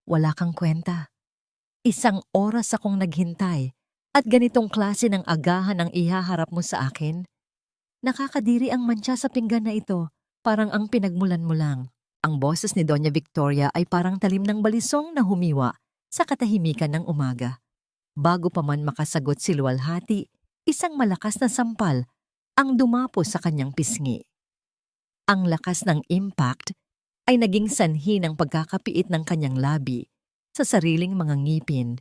wala kang kwenta. 1 oras akong naghintay at ganitong klase ng agahan ang ihaharap mo sa akin. Nakakadiri ang mantsa sa pinggan na ito, parang ang pinagmulan mo lang. Ang boses ni Doña Victoria ay parang talim ng balisong na humiwa sa katahimikan ng umaga. Bago pa man makasagot si Luwalhati, isang malakas na sampal ang dumapo sa kanyang pisngi. Ang lakas ng impact ay naging sanhi ng pagkakapiit ng kanyang labi sa sariling mga ngipin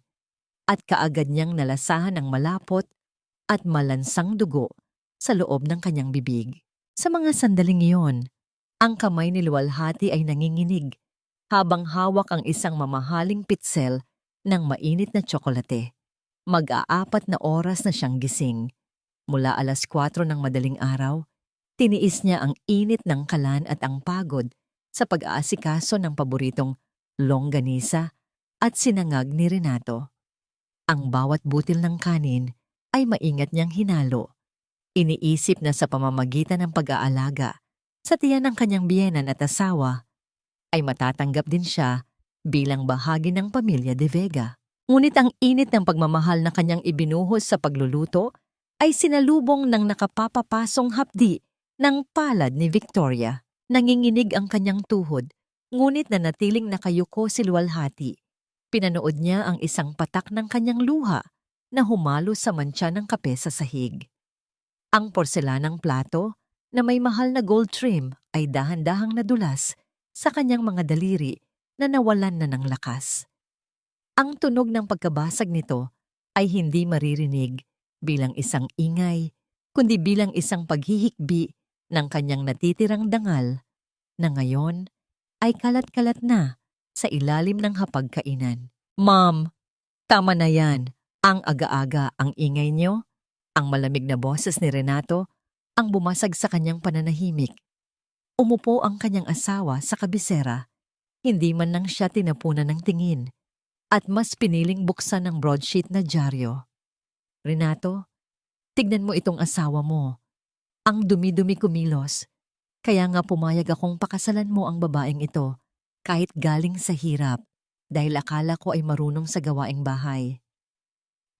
at kaagad niyang nalasahan ng malapot at malansang dugo sa loob ng kanyang bibig. Sa mga sandaling iyon, ang kamay ni Luwalhati ay nanginginig habang hawak ang isang mamahaling pitsel ng mainit na tsokolate. Mag-aapat na oras na siyang gising. Mula 4:00 ng madaling araw, tiniis niya ang init ng kalan at ang pagod sa pag-aasikaso ng paboritong longganisa at sinangag ni Renato. Ang bawat butil ng kanin ay maingat niyang hinalo. Iniisip na sa pamamagitan ng pag-aalaga sa tiyan ng kanyang biyenan at asawa, ay matatanggap din siya bilang bahagi ng pamilya de Vega. Ngunit ang init ng pagmamahal na kanyang ibinuhos sa pagluluto ay sinalubong ng nakapapapasong hapdi ng palad ni Victoria. Nanginginig ang kanyang tuhod, ngunit nanatiling nakayuko si Luwalhati. Pinanood niya ang isang patak ng kanyang luha na humalo sa mantsa ng kape sa sahig. Ang porselanang plato na may mahal na gold trim ay dahan-dahang nadulas sa kanyang mga daliri na nawalan na ng lakas. Ang tunog ng pagkabasag nito ay hindi maririnig bilang isang ingay, kundi bilang isang paghihikbi ng kanyang natitirang dangal na ngayon ay kalat-kalat na sa ilalim ng hapagkainan. "Ma'am, tama na yan. Ang aga-aga ang ingay niyo." Ang malamig na boses ni Renato ang bumasag sa kanyang pananahimik. Umupo ang kanyang asawa sa kabisera, hindi man lang siya tinapunan ng tingin, at mas piniling buksan ng broadsheet na dyaryo. "Renato, tignan mo itong asawa mo. Ang dumi-dumi kumilos. Kaya nga pumayag akong pakasalan mo ang babaeng ito, kahit galing sa hirap, dahil akala ko ay marunong sa gawaing bahay."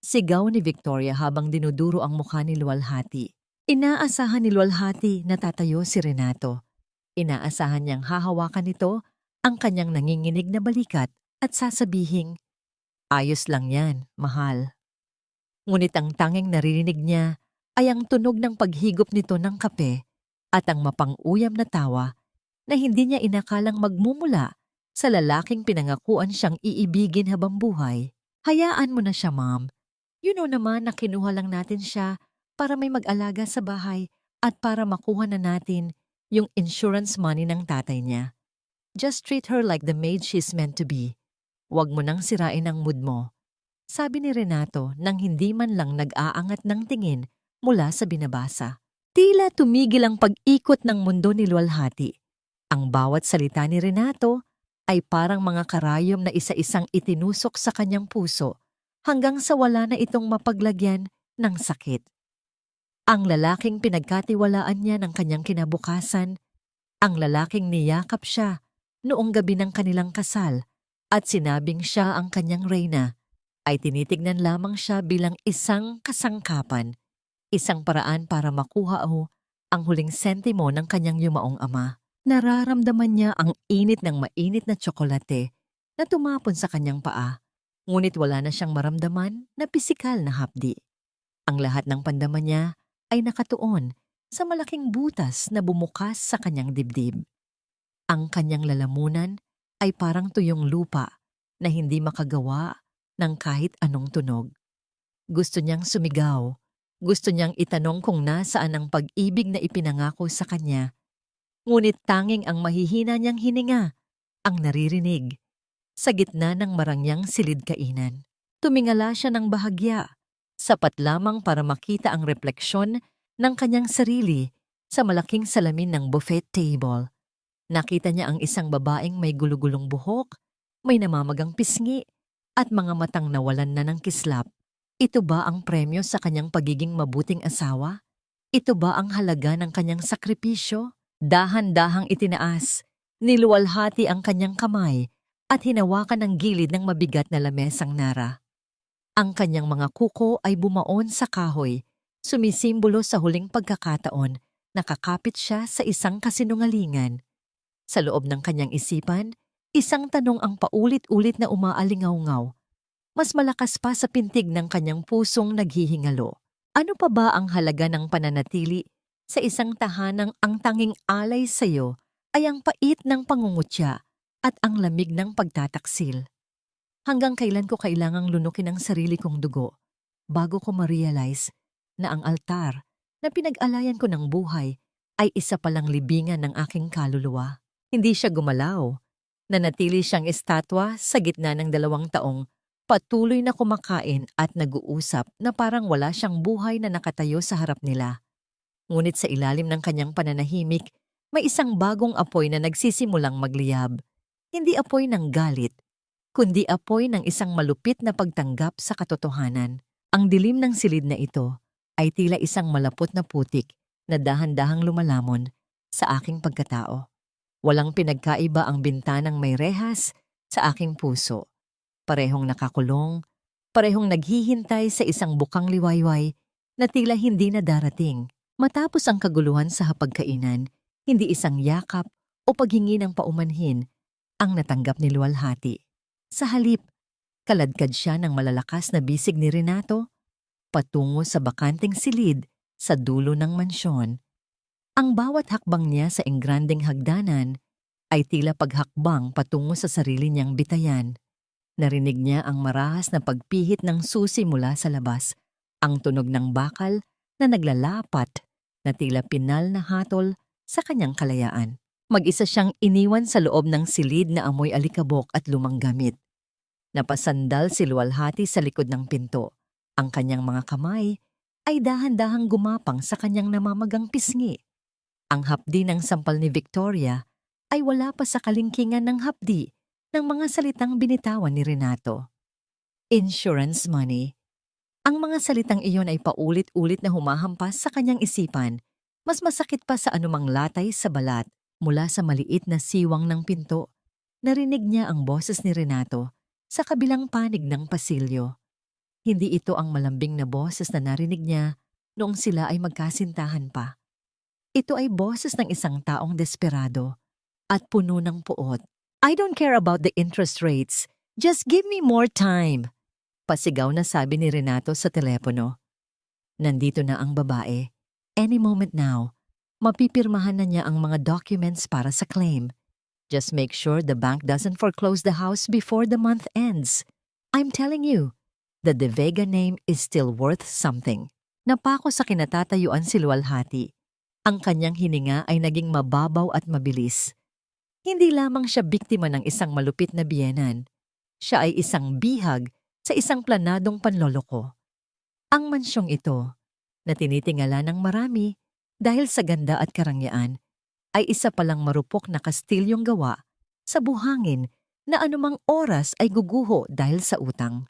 Sigaw ni Victoria habang dinuduro ang mukha ni Luwalhati. Inaasahan ni Luwalhati na tatayo si Renato. Inaasahan niyang hahawakan nito ang kanyang nanginginig na balikat at sasabihing, "Ayos lang yan, mahal." Ngunit ang tanging naririnig niya ay ang tunog ng paghigop nito ng kape at ang mapang-uyam na tawa na hindi niya inakalang magmumula sa lalaking pinangakuan siyang iibigin habang buhay. "Hayaan mo na siya, ma'am. You know naman na kinuha lang natin siya para may mag-alaga sa bahay at para makuha na natin yung insurance money ng tatay niya. Just treat her like the maid she's meant to be. Huwag mo nang sirain ang mood mo," sabi ni Renato nang hindi man lang nag-aangat ng tingin mula sa binabasa. Tila tumigil ang pag-ikot ng mundo ni Luwalhati. Ang bawat salita ni Renato ay parang mga karayom na isa-isang itinusok sa kanyang puso hanggang sa wala na itong mapaglagyan ng sakit. Ang lalaking pinagkatiwalaan niya ng kanyang kinabukasan, ang lalaking niyakap siya noong gabi ng kanilang kasal at sinabing siya ang kanyang reyna, ay tinitignan lamang siya bilang isang kasangkapan, isang paraan para makuha ang huling sentimo ng kanyang yumaong ama. Nararamdaman niya ang init ng mainit na tsokolate na tumapon sa kanyang paa, ngunit wala na siyang maramdaman na pisikal na hapdi. Ang lahat ng pandama niya ay nakatuon sa malaking butas na bumukas sa kanyang dibdib. Ang kanyang lalamunan ay parang tuyong lupa na hindi makagawa ng kahit anong tunog. Gusto niyang sumigaw, gusto niyang itanong kung nasaan ang pag-ibig na ipinangako sa kanya, ngunit tanging ang mahihina niyang hininga ang naririnig. Sa gitna ng marangyang silid-kainan, tumingala siya ng bahagya, sapat lamang para makita ang refleksyon ng kanyang sarili sa malaking salamin ng buffet table. Nakita niya ang isang babaeng may gulugulong buhok, may namamagang pisngi, at mga matang nawalan na ng kislap. Ito ba ang premyo sa kanyang pagiging mabuting asawa? Ito ba ang halaga ng kanyang sakripisyo? Dahan-dahang itinaas, niluwalhati ang kanyang kamay at hinawakan ang gilid ng mabigat na lamesang Nara. Ang kanyang mga kuko ay bumaon sa kahoy, sumisimbolo sa huling pagkakataon, nakakapit siya sa isang kasinungalingan. Sa loob ng kanyang isipan, isang tanong ang paulit-ulit na umaalingaw-ngaw. Mas malakas pa sa pintig ng kanyang pusong naghihingalo. Ano pa ba ang halaga ng pananatili sa isang tahanang ang tanging alay sa iyo ay ang pait ng pangungutya at ang lamig ng pagtataksil? Hanggang kailan ko kailangang lunukin ang sarili kong dugo bago ko ma-realize na ang altar na pinag-alayan ko ng buhay ay isa palang libingan ng aking kaluluwa? Hindi siya gumalaw. Nanatili siyang estatwa sa gitna ng 2 taong patuloy na kumakain at nag-uusap na parang wala siyang buhay na nakatayo sa harap nila. Ngunit sa ilalim ng kanyang pananahimik, may isang bagong apoy na nagsisimulang magliyab. Hindi apoy ng galit, kundi apoy ng isang malupit na pagtanggap sa katotohanan. Ang dilim ng silid na ito ay tila isang malapot na putik na dahan-dahang lumalamon sa aking pagkatao. Walang pinagkaiba ang bintanang may rehas sa aking puso. Parehong nakakulong, parehong naghihintay sa isang bukang liwayway na tila hindi na darating. Matapos ang kaguluhan sa hapagkainan, hindi isang yakap o paghingi ng paumanhin ang natanggap ni Luwalhati. Sa halip, kaladkad siya ng malalakas na bisig ni Renato patungo sa bakanting silid sa dulo ng mansyon. Ang bawat hakbang niya sa engrandeng hagdanan ay tila paghakbang patungo sa sarili niyang bitayan. Narinig niya ang marahas na pagpihit ng susi mula sa labas, ang tunog ng bakal na naglalapat na tila pinal na hatol sa kanyang kalayaan. Mag-isa siyang iniwan sa loob ng silid na amoy alikabok at lumang gamit. Napasandal si Luwalhati sa likod ng pinto. Ang kanyang mga kamay ay dahan-dahang gumapang sa kanyang namamagang pisngi. Ang hapdi ng sampal ni Victoria ay wala pa sa kalingkingan ng hapdi ng mga salitang binitawan ni Renato. Insurance money. Ang mga salitang iyon ay paulit-ulit na humahampas sa kanyang isipan, mas masakit pa sa anumang latay sa balat. Mula sa maliit na siwang ng pinto, narinig niya ang boses ni Renato sa kabilang panig ng pasilyo. Hindi ito ang malambing na boses na narinig niya noong sila ay magkasintahan pa. Ito ay boses ng isang taong desperado at puno ng puot. "I don't care about the interest rates. Just give me more time," pasigaw na sabi ni Renato sa telepono. Nandito na ang babae. Any moment now, mapipirmahan na niya ang mga documents para sa claim. Just make sure the bank doesn't foreclose the house before the month ends. I'm telling you, the De Vega name is still worth something. Napako sa kinatatayuan si Luwalhati. Ang kanyang hininga ay naging mababaw at mabilis. Hindi lamang siya biktima ng isang malupit na biyenan. Siya ay isang bihag sa isang planadong panloloko. Ang mansyong ito, na tinitingala ng marami dahil sa ganda at karangyaan, ay isa palang marupok na kastilyong gawa sa buhangin na anumang oras ay guguho dahil sa utang.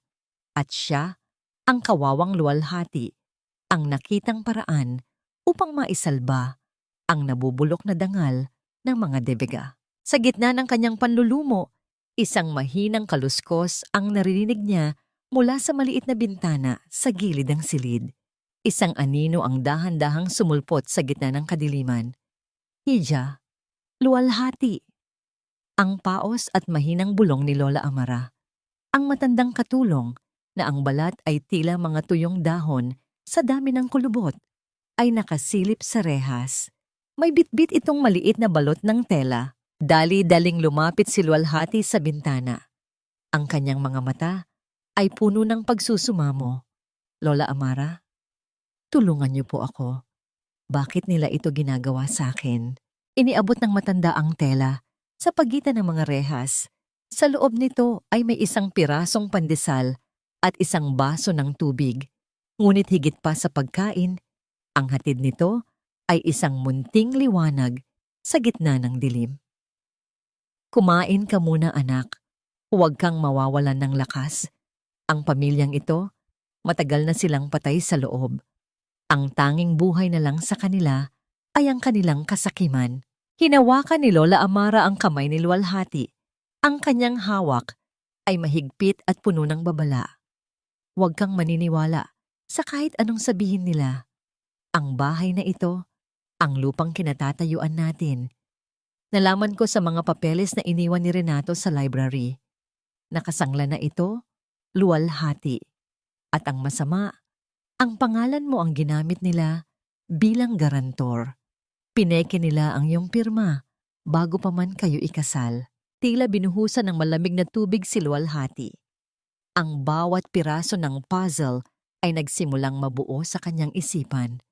At siya, ang kawawang Luwalhati, ang nakitang paraan upang maisalba ang nabubulok na dangal ng mga De Vega. Sa gitna ng kanyang panlulumo, isang mahinang kaluskos ang naririnig niya mula sa maliit na bintana sa gilid ng silid. Isang anino ang dahan-dahang sumulpot sa gitna ng kadiliman. "Hija, Luwalhati." Ang paos at mahinang bulong ni Lola Amara. Ang matandang katulong na ang balat ay tila mga tuyong dahon sa dami ng kulubot ay nakasilip sa rehas. May bitbit itong maliit na balot ng tela. Dali-daling lumapit si Luwalhati sa bintana. Ang kanyang mga mata ay puno ng pagsusumamo. "Lola Amara, tulungan niyo po ako. Bakit nila ito ginagawa sa akin?" Iniabot ng matanda ang tela sa pagitan ng mga rehas. Sa loob nito ay may isang pirasong pandesal at isang baso ng tubig. Ngunit higit pa sa pagkain, ang hatid nito ay isang munting liwanag sa gitna ng dilim. "Kumain ka muna, anak. Huwag kang mawawalan ng lakas. Ang pamilyang ito, matagal na silang patay sa loob. Ang tanging buhay na lang sa kanila ay ang kanilang kasakiman." Hinawakan ni Lola Amara ang kamay ni Luwalhati Ang kanyang hawak ay mahigpit at puno ng babala. Huwag kang maniniwala sa kahit anong sabihin nila. Ang bahay na ito, ang lupang kinatatayuan natin. Nalaman ko sa mga papeles na iniwan ni Renato sa library. Nakasangla na ito, luwalhati. At ang masama, ang pangalan mo ang ginamit nila bilang garantor. Pineke nila ang iyong pirma bago pa man kayo ikasal. Tila binuhusan ng malamig na tubig si luwalhati. Ang bawat piraso ng puzzle ay nagsimulang mabuo sa kanyang isipan.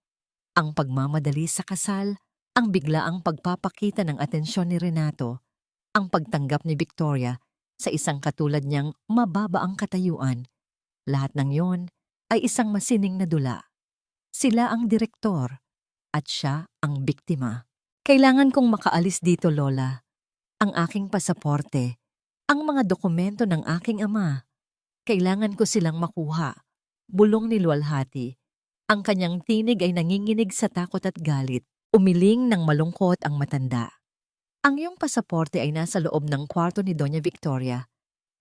Ang pagmamadali sa kasal, ang biglaang pagpapakita ng atensyon ni Renato, ang pagtanggap ni Victoria sa isang katulad niyang mababa ang katayuan. Lahat ng yon ay isang masining na dula. Sila ang direktor at siya ang biktima. Kailangan kong makaalis dito, Lola. Ang aking pasaporte, ang mga dokumento ng aking ama. Kailangan ko silang makuha. Bulong ni luwalhati. Ang kanyang tinig ay nanginginig sa takot at galit. Umiling ng malungkot ang matanda. Ang iyong pasaporte ay nasa loob ng kwarto ni Doña Victoria.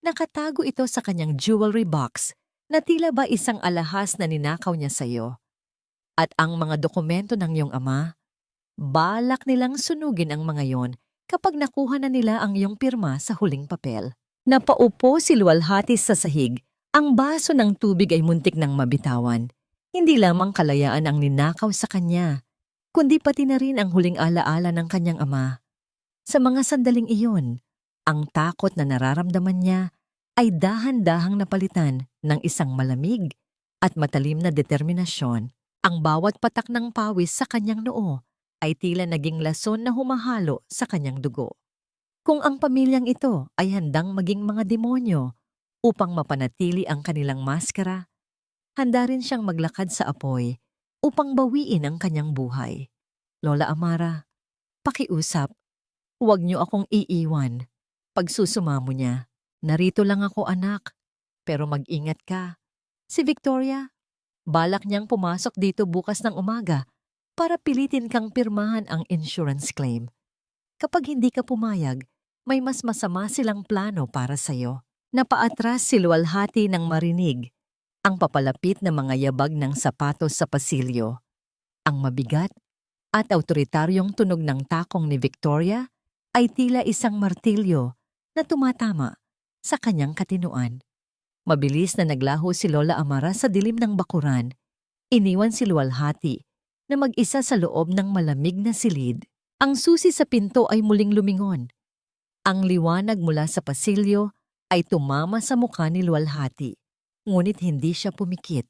Nakatago ito sa kanyang jewelry box na tila ba isang alahas na ninakaw niya sa iyo. At ang mga dokumento ng iyong ama, balak nilang sunugin ang mga yon kapag nakuha na nila ang iyong pirma sa huling papel. Napaupo si luwalhati sa sahig. Ang baso ng tubig ay muntik ng mabitawan. Hindi lamang kalayaan ang ninakaw sa kanya, kundi pati na rin ang huling alaala ng kanyang ama. Sa mga sandaling iyon, ang takot na nararamdaman niya ay dahan-dahang napalitan ng isang malamig at matalim na determinasyon. Ang bawat patak ng pawis sa kanyang noo ay tila naging lason na humahalo sa kanyang dugo. Kung ang pamilyang ito ay handang maging mga demonyo upang mapanatili ang kanilang maskara, handa rin siyang maglakad sa apoy upang bawiin ang kanyang buhay. Lola Amara, pakiusap, huwag niyo akong iiwan. Pagsusumamo niya, narito lang ako anak, pero mag-ingat ka. Si Victoria, balak niyang pumasok dito bukas ng umaga para pilitin kang pirmahan ang insurance claim. Kapag hindi ka pumayag, may mas masama silang plano para sa'yo. Napaatras si luwalhati nang marinig ang papalapit na mga yabag ng sapatos sa pasilyo. Ang mabigat at autoritaryong tunog ng takong ni Victoria ay tila isang martilyo na tumatama sa kanyang katinuan. Mabilis na naglaho si Lola Amara sa dilim ng bakuran. Iniwan si luwalhati na mag-isa sa loob ng malamig na silid. Ang susi sa pinto ay muling lumingon. Ang liwanag mula sa pasilyo ay tumama sa mukha ni luwalhati, ngunit hindi siya pumikit.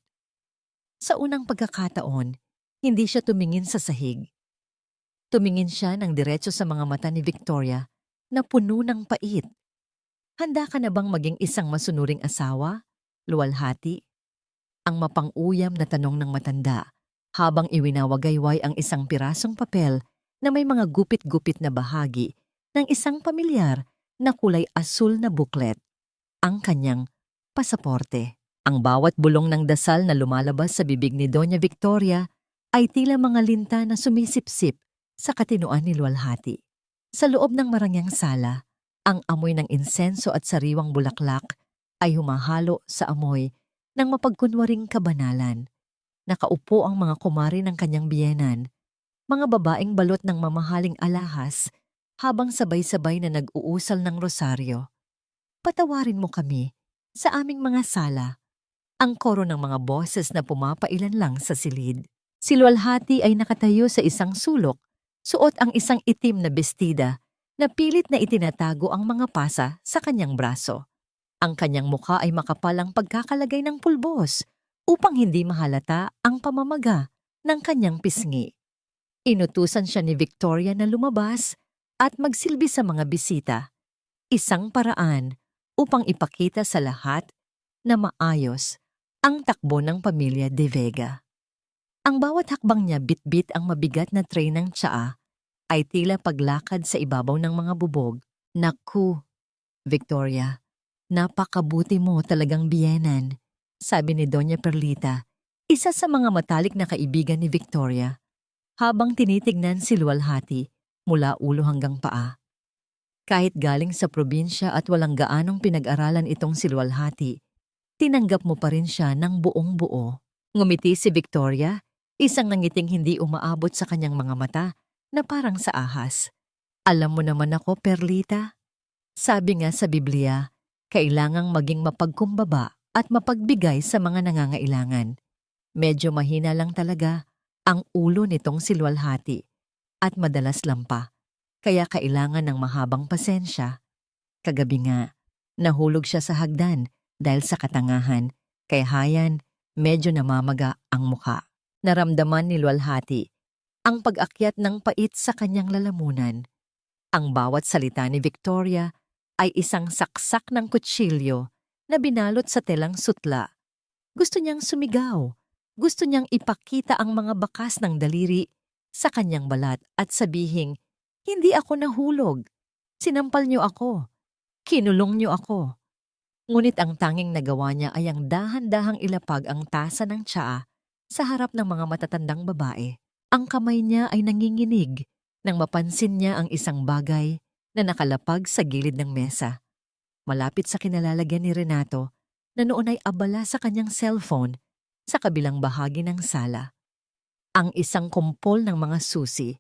Sa unang pagkakataon, hindi siya tumingin sa sahig. Tumingin siya ng diretso sa mga mata ni Victoria na puno ng pait. Handa ka na bang maging isang masunuring asawa, luwalhati? Ang mapang-uyam na tanong ng matanda habang iwinawagayway ang isang pirasong papel na may mga gupit-gupit na bahagi ng isang pamilyar na kulay asul na booklet, ang kanyang pasaporte. Ang bawat bulong ng dasal na lumalabas sa bibig ni Doña Victoria ay tila mga linta na sumisipsip sa katinuan ni luwalhati. Sa loob ng marangyang sala, ang amoy ng insenso at sariwang bulaklak ay humahalo sa amoy ng mapagkunwaring kabanalan. Nakaupo ang mga kumari ng kanyang biyenan, mga babaeng balot ng mamahaling alahas, habang sabay-sabay na nag-uusal ng rosaryo. Patawarin mo kami sa aming mga sala. Ang koro ng mga boses na pumapailan lang sa silid. Si luwalhati ay nakatayo sa isang sulok, suot ang isang itim na bestida na pilit na itinatago ang mga pasa sa kanyang braso. Ang kanyang mukha ay makapal ang pagkakalagay ng pulbos upang hindi mahalata ang pamamaga ng kanyang pisngi. Inutusan siya ni Victoria na lumabas at magsilbi sa mga bisita, isang paraan upang ipakita sa lahat na maayos ang takbo ng pamilya De Vega. Ang bawat hakbang niya bitbit ang mabigat na tray ng tsaa ay tila paglakad sa ibabaw ng mga bubog. Naku, Victoria, napakabuti mo talagang biyenan, sabi ni Doña Perlita, isa sa mga matalik na kaibigan ni Victoria, habang tinitignan si luwalhati mula ulo hanggang paa. Kahit galing sa probinsya at walang gaanong pinag-aralan itong si Luwalhati, tinanggap mo pa rin siya ng buong buo. Ngumiti si Victoria, isang nangiting hindi umaabot sa kanyang mga mata na parang sa ahas. Alam mo naman ako, Perlita. Sabi nga sa Biblia, kailangang maging mapagkumbaba at mapagbigay sa mga nangangailangan. Medyo mahina lang talaga ang ulo nitong si Luwalhati at madalas lampa, kaya kailangan ng mahabang pasensya. Kagabi nga, nahulog siya sa hagdan dahil sa katangahan, kaya hayan, medyo namamaga ang muka. Naramdaman ni Luwalhati ang pag-akyat ng pait sa kanyang lalamunan. Ang bawat salita ni Victoria ay isang saksak ng kutsilyo na binalot sa telang sutla. Gusto niyang sumigaw. Gusto niyang ipakita ang mga bakas ng daliri sa kanyang balat at sabihing, "Hindi ako nahulog. Sinampal niyo ako. Kinulong niyo ako." Ngunit ang tanging nagawa niya ay ang dahan-dahang ilapag ang tasa ng tsaa sa harap ng mga matatandang babae. Ang kamay niya ay nanginginig nang mapansin niya ang isang bagay na nakalapag sa gilid ng mesa. Malapit sa kinalalagyan ni Renato na noon ay abala sa kanyang cellphone sa kabilang bahagi ng sala. Ang isang kumpol ng mga susi,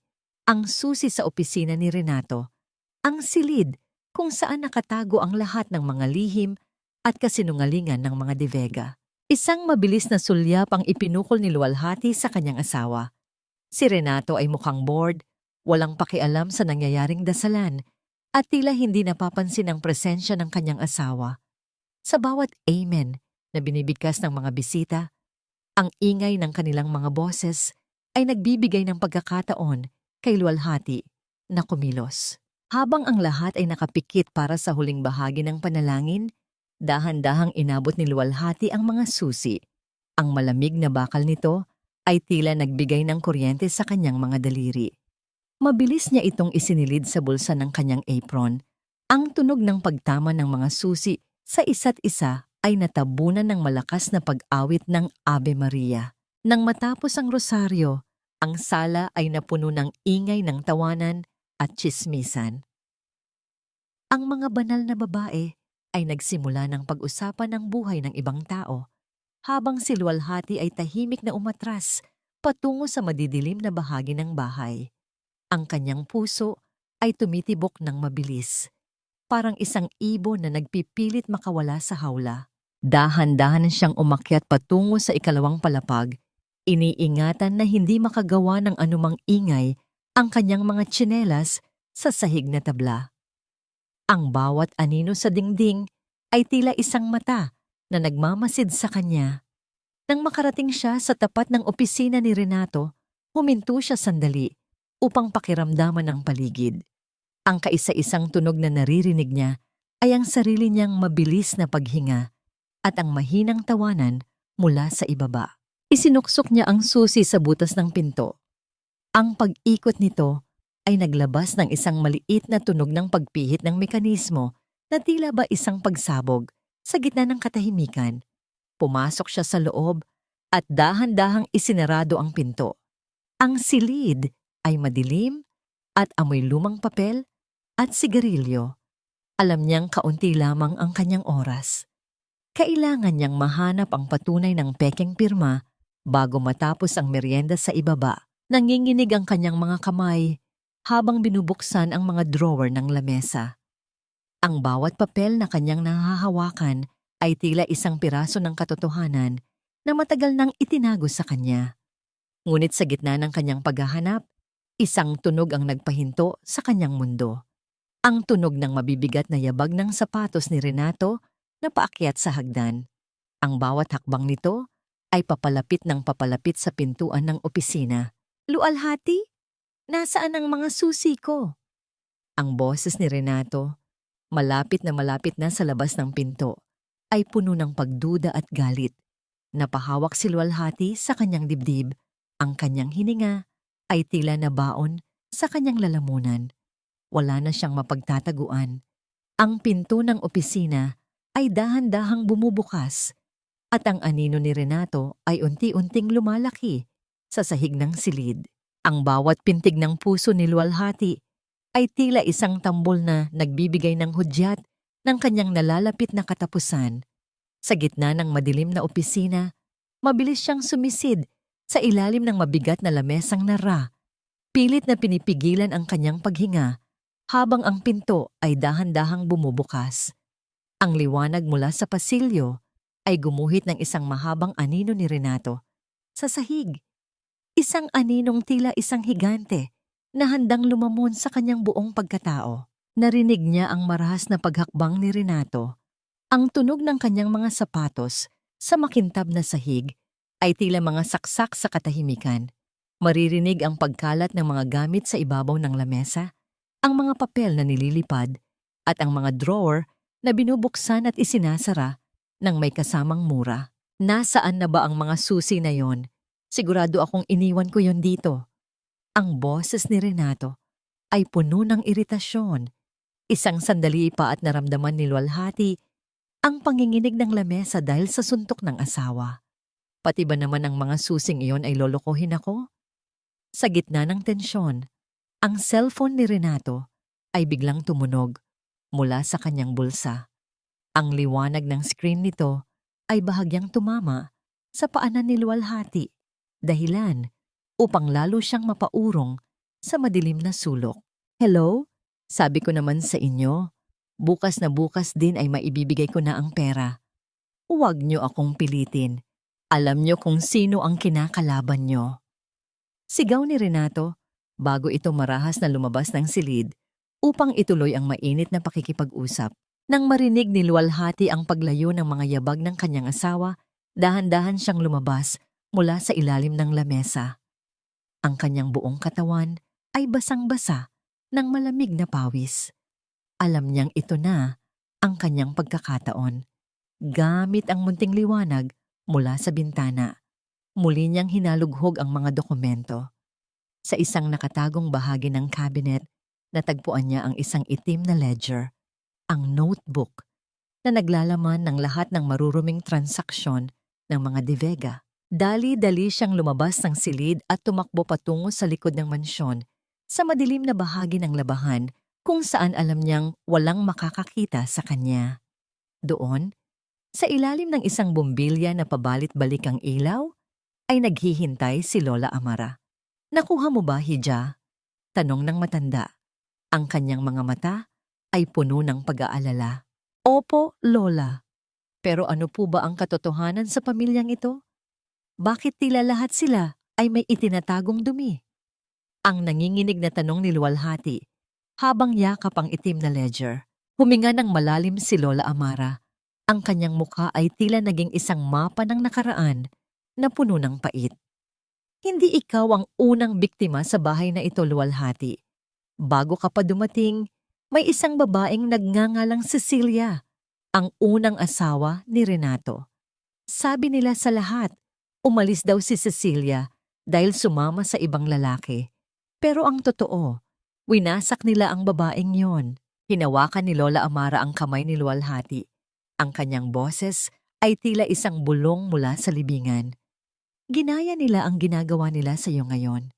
ang susi sa opisina ni Renato, ang silid kung saan nakatago ang lahat ng mga lihim at kasinungalingan ng mga De Vega. Isang mabilis na sulyap ang ipinukol ni Luwalhati sa kanyang asawa. Si Renato ay mukhang bored, walang pakialam sa nangyayaring dasalan, at tila hindi napapansin ang presensya ng kanyang asawa. Sa bawat amen na binibigkas ng mga bisita, ang ingay ng kanilang mga boses ay nagbibigay ng pagkakataon kay Luwalhati na kumilos. Habang ang lahat ay nakapikit para sa huling bahagi ng panalangin, dahan-dahang inabot ni Luwalhati ang mga susi. Ang malamig na bakal nito ay tila nagbigay ng kuryente sa kanyang mga daliri. Mabilis niya itong isinilid sa bulsa ng kanyang apron. Ang tunog ng pagtama ng mga susi sa isa't isa ay natabunan ng malakas na pag-awit ng Ave Maria. Nang matapos ang rosaryo, ang sala ay napuno ng ingay ng tawanan at tsismisan. Ang mga banal na babae ay nagsimula ng pag-usapan ng buhay ng ibang tao, habang si Luwalhati ay tahimik na umatras patungo sa madidilim na bahagi ng bahay. Ang kanyang puso ay tumitibok ng mabilis, parang isang ibon na nagpipilit makawala sa hawla. Dahan-dahan siyang umakyat patungo sa ikalawang palapag, iniingatan na hindi makagawa ng anumang ingay ang kanyang mga tsinelas sa sahig na tabla. Ang bawat anino sa dingding ay tila isang mata na nagmamasid sa kanya. Nang makarating siya sa tapat ng opisina ni Renato, huminto siya sandali upang pakiramdaman ang paligid. Ang kaisa-isang tunog na naririnig niya ay ang sarili niyang mabilis na paghinga at ang mahinang tawanan mula sa ibaba. Isinuksok niya ang susi sa butas ng pinto. Ang pag-ikot nito ay naglabas ng isang maliit na tunog ng pagpihit ng mekanismo na tila ba isang pagsabog sa gitna ng katahimikan. Pumasok siya sa loob at dahan-dahang isinarado ang pinto. Ang silid ay madilim at amoy lumang papel at sigarilyo. Alam niyang kaunti lamang ang kanyang oras. Kailangan niyang mahanap ang patunay ng pekeng pirma bago matapos ang merienda sa ibaba. Nanginginig ang kanyang mga kamay habang binubuksan ang mga drawer ng lamesa. Ang bawat papel na kanyang nahahawakan ay tila isang piraso ng katotohanan na matagal nang itinago sa kanya. Ngunit sa gitna ng kanyang paghahanap, isang tunog ang nagpahinto sa kanyang mundo. Ang tunog ng mabibigat na yabag ng sapatos ni Renato na paakyat sa hagdan. Ang bawat hakbang nito ay papalapit ng papalapit sa pintuan ng opisina. "Luwalhati, nasaan ang mga susi ko?" Ang boses ni Renato, malapit na sa labas ng pinto, ay puno ng pagduda at galit. Napahawak si Luwalhati sa kanyang dibdib. Ang kanyang hininga ay tila nabaon sa kanyang lalamunan. Wala na siyang mapagtataguan. Ang pinto ng opisina ay dahan-dahang bumubukas at ang anino ni Renato ay unti-unting lumalaki sa sahig ng silid. Ang bawat pintig ng puso ni Luwalhati ay tila isang tambol na nagbibigay ng hudyat ng kanyang nalalapit na katapusan. Sa gitna ng madilim na opisina, mabilis siyang sumisid sa ilalim ng mabigat na lamesang nara. Pilit na pinipigilan ang kanyang paghinga habang ang pinto ay dahan-dahang bumubukas. Ang liwanag mula sa pasilyo ay gumuhit ng isang mahabang anino ni Renato. Sa sahig, isang aninong tila isang higante na handang lumamon sa kanyang buong pagkatao. Narinig niya ang marahas na paghakbang ni Renato. Ang tunog ng kanyang mga sapatos sa makintab na sahig ay tila mga saksak sa katahimikan. Maririnig ang pagkalat ng mga gamit sa ibabaw ng lamesa, ang mga papel na nililipad, at ang mga drawer na binubuksan at isinasara ng may kasamang mura. Nasaan na ba ang mga susi na yon? Sigurado akong iniwan ko yon dito. Ang boses ni Renato ay puno ng iritasyon. Isang sandali pa at naramdaman ni Luwalhati ang panginginig ng lamesa dahil sa suntok ng asawa. Pati ba naman ang mga susing iyon ay lolokohin ako? Sa gitna ng tensyon, ang cellphone ni Renato ay biglang tumunog mula sa kanyang bulsa. Ang liwanag ng screen nito ay bahagyang tumama sa paanan ni Luwalhati, dahilan upang lalo siyang mapaurong sa madilim na sulok. Hello? Sabi ko naman sa inyo, bukas na bukas din ay maibibigay ko na ang pera. Huwag niyo akong pilitin. Alam niyo kung sino ang kinakalaban niyo. Sigaw ni Renato bago ito marahas na lumabas ng silid upang ituloy ang mainit na pakikipag-usap. Nang marinig ni Luwalhati ang paglayo ng mga yabag ng kanyang asawa, dahan-dahan siyang lumabas mula sa ilalim ng lamesa. Ang kanyang buong katawan ay basang-basa ng malamig na pawis. Alam niyang ito na ang kanyang pagkakataon. Gamit ang munting liwanag mula sa bintana, muli niyang hinalughog ang mga dokumento. Sa isang nakatagong bahagi ng cabinet, natagpuan niya ang isang itim na ledger, ang notebook na naglalaman ng lahat ng maruruming transaksyon ng mga De Vega. Dali-dali siyang lumabas ng silid at tumakbo patungo sa likod ng mansyon sa madilim na bahagi ng labahan kung saan alam niyang walang makakakita sa kanya. Doon, sa ilalim ng isang bumbilya na pabalit-balik ang ilaw, ay naghihintay si Lola Amara. Nakuha mo ba, Hija? Tanong ng matanda. Ang kanyang mga mata ay puno ng pag-aalala. Opo, Lola. Pero ano po ba ang katotohanan sa pamilyang ito? Bakit tila lahat sila ay may itinatagong dumi? Ang nanginginig na tanong ni Luwalhati habang yakap ang itim na ledger. Huminga ng malalim si Lola Amara. Ang kanyang mukha ay tila naging isang mapa ng nakaraan na puno ng pait. Hindi ikaw ang unang biktima sa bahay na ito, Luwalhati. Bago ka pa dumating, may isang babaeng nagngangalang Cecilia, ang unang asawa ni Renato. Sabi nila sa lahat, umalis daw si Cecilia dahil sumama sa ibang lalaki. Pero ang totoo, winasak nila ang babaeng yon. Hinawakan ni Lola Amara ang kamay ni Luwalhati. Ang kanyang boses ay tila isang bulong mula sa libingan. Ginaya nila ang ginagawa nila sa iyo ngayon.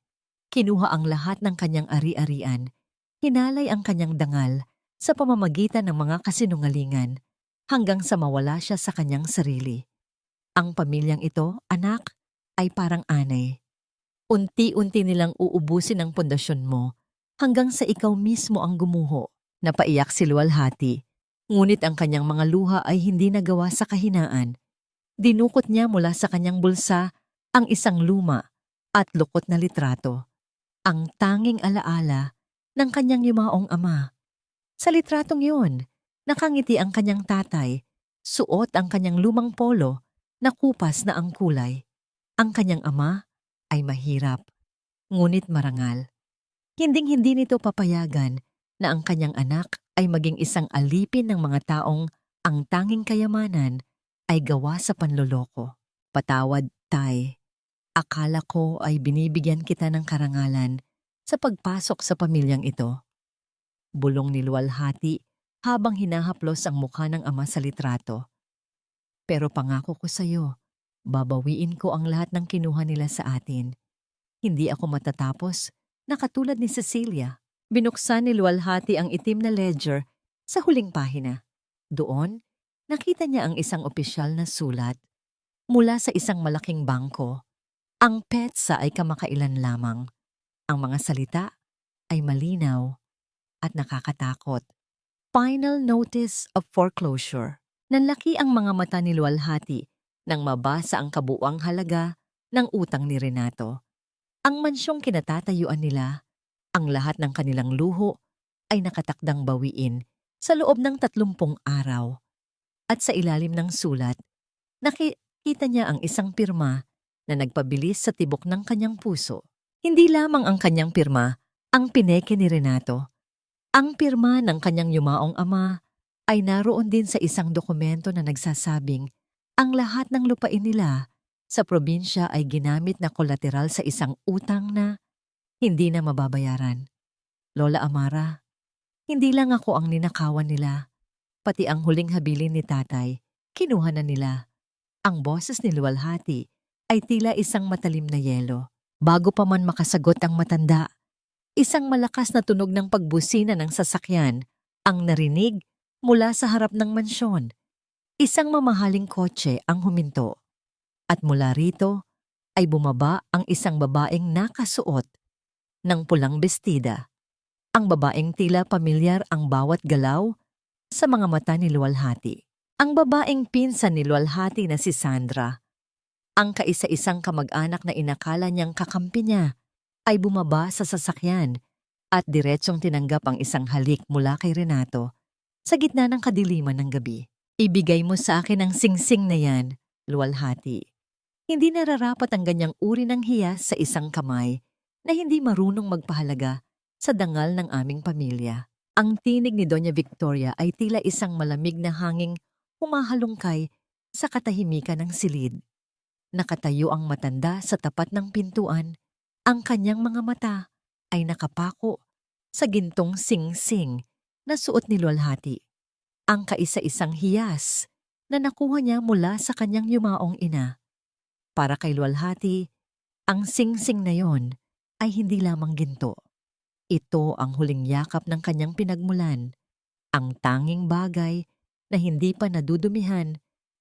Kinuha ang lahat ng kanyang ari-arian. Hinalay ang kanyang dangal sa pamamagitan ng mga kasinungalingan hanggang sa mawala siya sa kanyang sarili. Ang pamilyang ito, anak, ay parang anay. Unti-unti nilang uubusin ang pundasyon mo hanggang sa ikaw mismo ang gumuho. Napaiyak si Luwalhati, ngunit ang kanyang mga luha ay hindi nagawa sa kahinaan. Dinukot niya mula sa kanyang bulsa ang isang luma at lukot na litrato, ang tanging alaala ng kanyang yumaong ama. Sa litratong yun, nakangiti ang kanyang tatay, suot ang kanyang lumang polo na kupas na ang kulay. Ang kanyang ama ay mahirap, ngunit marangal. Hinding-hindi nito papayagan na ang kanyang anak ay maging isang alipin ng mga taong ang tanging kayamanan ay gawa sa panloloko. Patawad, Tay. Akala ko ay binibigyan kita ng karangalan sa pagpasok sa pamilyang ito. Bulong ni Luwalhati habang hinahaplos ang mukha ng ama sa litrato. Pero pangako ko sa iyo, babawiin ko ang lahat ng kinuha nila sa atin. Hindi ako matatapos na katulad ni Cecilia. Binuksan ni Luwalhati ang itim na ledger sa huling pahina. Doon, nakita niya ang isang opisyal na sulat mula sa isang malaking bangko. Ang petsa ay kamakailan lamang. Ang mga salita ay malinaw at nakakatakot. Final Notice of Foreclosure. Nanlaki ang mga mata ni Luwalhati nang mabasa ang kabuuang halaga ng utang ni Renato. Ang mansyong kinatatayuan nila, ang lahat ng kanilang luho ay nakatakdang bawiin sa loob ng 30 araw. At sa ilalim ng sulat, nakikita niya ang isang pirma na nagpabilis sa tibok ng kanyang puso. Hindi lamang ang kanyang pirma ang pineke ni Renato. Ang pirma ng kanyang yumaong ama ay naroon din sa isang dokumento na nagsasabing ang lahat ng lupain nila sa probinsya ay ginamit na kolateral sa isang utang na hindi na mababayaran. Lola Amara, hindi lang ako ang ninakawan nila. Pati ang huling habilin ni tatay, kinuha na nila. Ang boses ni Luwalhati ay tila isang matalim na yelo. Bago pa man makasagot ang matanda, isang malakas na tunog ng pagbusina ng sasakyan ang narinig mula sa harap ng mansyon. Isang mamahaling kotse ang huminto. At mula rito ay bumaba ang isang babaeng nakasuot ng pulang bestida. Ang babaeng tila pamilyar ang bawat galaw sa mga mata ni Luwalhati. Ang babaeng pinsan ni Luwalhati na si Sandra, ang kaisa-isang kamag-anak na inakala niyang kakampi niya, ay bumaba sa sasakyan at diretsong tinanggap ang isang halik mula kay Renato sa gitna ng kadiliman ng gabi. Ibigay mo sa akin ang singsing na yan, Luwalhati. Hindi nararapat ang ganyang uri ng hiyas sa isang kamay na hindi marunong magpahalaga sa dangal ng aming pamilya. Ang tinig ni Doña Victoria ay tila isang malamig na hanging humahalungkay sa katahimikan ng silid. Nakatayo ang matanda sa tapat ng pintuan. Ang kanyang mga mata ay nakapako sa gintong sing-sing na suot ni Luwalhati. Ang kaisa-isang hiyas na nakuha niya mula sa kanyang yumaong ina. Para kay Luwalhati, ang sing-sing na yon ay hindi lamang ginto. Ito ang huling yakap ng kanyang pinagmulan, ang tanging bagay na hindi pa nadudumihan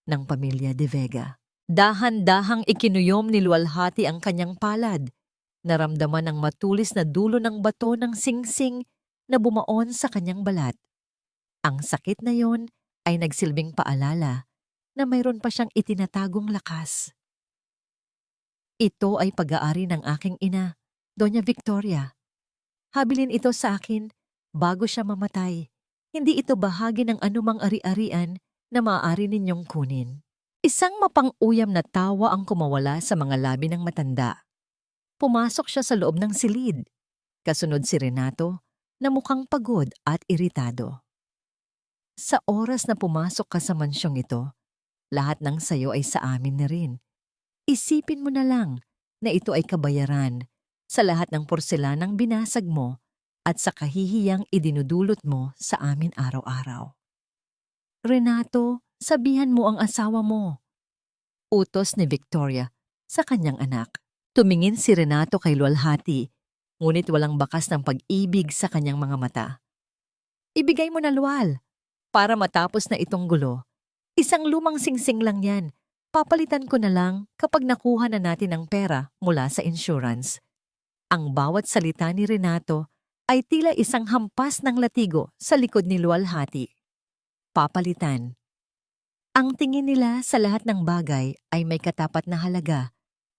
ng pamilya De Vega. Dahan-dahang ikinuyom ni Luwalhati ang kanyang palad. Naramdaman ang matulis na dulo ng bato ng sing-sing na bumaon sa kanyang balat. Ang sakit na yon ay nagsilbing paalala na mayroon pa siyang itinatagong lakas. Ito ay pag-aari ng aking ina, Doña Victoria. Habilin ito sa akin bago siya mamatay. Hindi ito bahagi ng anumang ari-arian na maaari ninyong kunin. Isang mapang-uyam na tawa ang kumawala sa mga labi ng matanda. Pumasok siya sa loob ng silid. Kasunod si Renato na mukhang pagod at iritado. Sa oras na pumasok ka sa mansyong ito, lahat ng sayo ay sa amin na rin. Isipin mo na lang na ito ay kabayaran sa lahat ng porselanang binasag mo at sa kahihiyang idinudulot mo sa amin araw-araw. Renato, sabihan mo ang asawa mo. Utos ni Victoria sa kanyang anak. Tumingin si Renato kay Luwalhati, ngunit walang bakas ng pag-ibig sa kanyang mga mata. Ibigay mo na, Luwal, para matapos na itong gulo. Isang lumang singsing lang yan. Papalitan ko na lang kapag nakuha na natin ang pera mula sa insurance. Ang bawat salita ni Renato ay tila isang hampas ng latigo sa likod ni Luwalhati. Papalitan. Ang tingin nila sa lahat ng bagay ay may katapat na halaga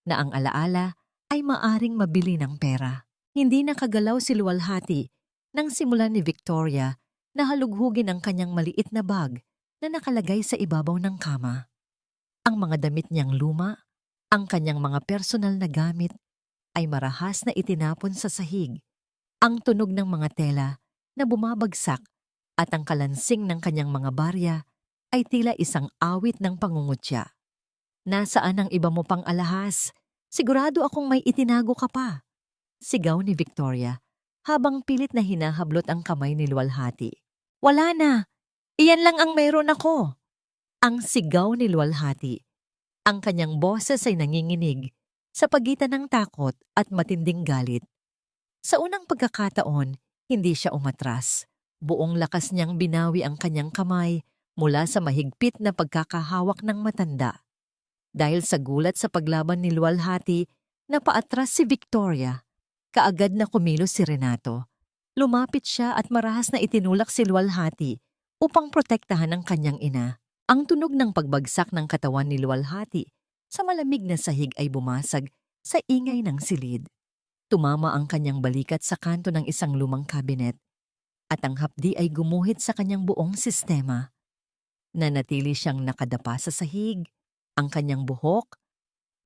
na ang alaala ay maaring mabili ng pera. Hindi nakagalaw si Luwalhati nang simulan ni Victoria na halughugin ang kanyang maliit na bag na nakalagay sa ibabaw ng kama. Ang mga damit niyang luma, ang kanyang mga personal na gamit ay marahas na itinapon sa sahig. Ang tunog ng mga tela na bumabagsak at ang kalansing ng kanyang mga barya ay tila isang awit ng pangungutya. Nasaan ang iba mo pang alahas? Sigurado akong may itinago ka pa. Sigaw ni Victoria habang pilit na hinahablot ang kamay ni Luwalhati. Wala na! Iyan lang ang mayroon ako! Ang sigaw ni Luwalhati. Ang kanyang boses ay nanginginig sa pagitan ng takot at matinding galit. Sa unang pagkakataon, Hindi siya umatras. Buong lakas niyang binawi ang kanyang kamay mula sa mahigpit na pagkakahawak ng matanda. Dahil sa gulat sa paglaban ni Luwalhati, napaatras si Victoria. Kaagad na kumilos si Renato. Lumapit siya at marahas na itinulak si Luwalhati upang protektahan ang kanyang ina. Ang tunog ng pagbagsak ng katawan ni Luwalhati sa malamig na sahig ay bumasag sa ingay ng silid. Tumama ang kanyang balikat sa kanto ng isang lumang kabinet at ang hapdi ay gumuhit sa kanyang buong sistema. Nanatili siyang nakadapa sa sahig. Ang kanyang buhok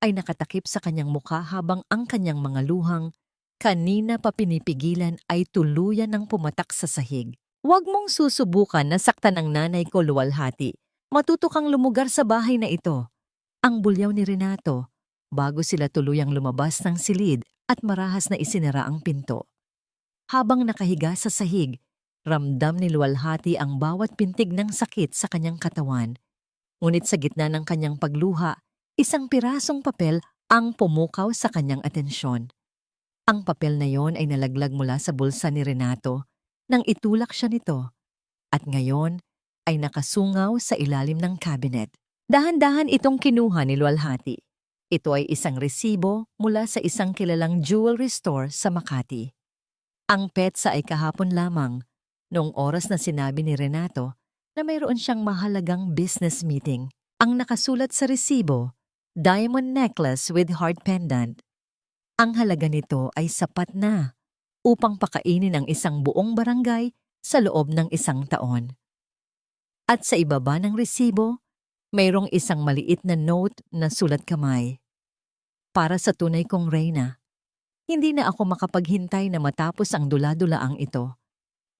ay nakatakip sa kanyang mukha habang ang kanyang mga luhang kanina pa pinipigilan ay tuluyan ng pumatak sa sahig. Huwag mong susubukan na saktan ang nanay ko, Luwalhati. Matuto kang lumugar sa bahay na ito. Ang bulyaw ni Renato bago sila tuluyang lumabas ng silid at marahas na isinara ang pinto. Habang nakahiga sa sahig, ramdam ni Luwalhati ang bawat pintig ng sakit sa kanyang katawan. Ngunit sa gitna ng kanyang pagluha, isang pirasong papel ang pumukaw sa kanyang atensyon. Ang papel na yon ay nalaglag mula sa bulsa ni Renato nang itulak siya nito at ngayon ay nakasungaw sa ilalim ng cabinet. Dahan-dahan itong kinuha ni Luwalhati. Ito ay isang resibo mula sa isang kilalang jewelry store sa Makati. Ang petsa ay kahapon lamang, noong oras na sinabi ni Renato na mayroon siyang mahalagang business meeting. Ang nakasulat sa resibo, diamond necklace with heart pendant. Ang halaga nito ay sapat na upang pakainin ang isang buong barangay sa loob ng 1 taon. At sa ibaba ng resibo, mayroong isang maliit na note na sulat kamay. Para sa tunay kong reyna, hindi na ako makapaghintay na matapos ang dula-dulaang ito.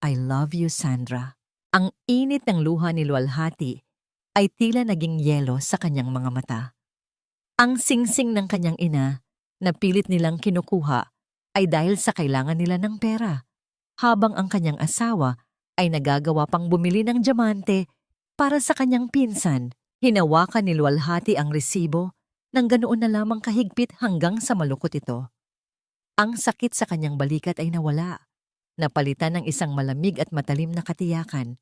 I love you, Sandra. Ang init ng luha ni Luwalhati ay tila naging yelo sa kanyang mga mata. Ang singsing ng kanyang ina na pilit nilang kinukuha ay dahil sa kailangan nila ng pera, habang ang kanyang asawa ay nagagawa pang bumili ng diamante para sa kanyang pinsan. Hinawakan ni Luwalhati ang resibo nang ganoon na lamang kahigpit hanggang sa malukot ito. Ang sakit sa kanyang balikat ay nawala. Napalitan ng isang malamig at matalim na katiyakan.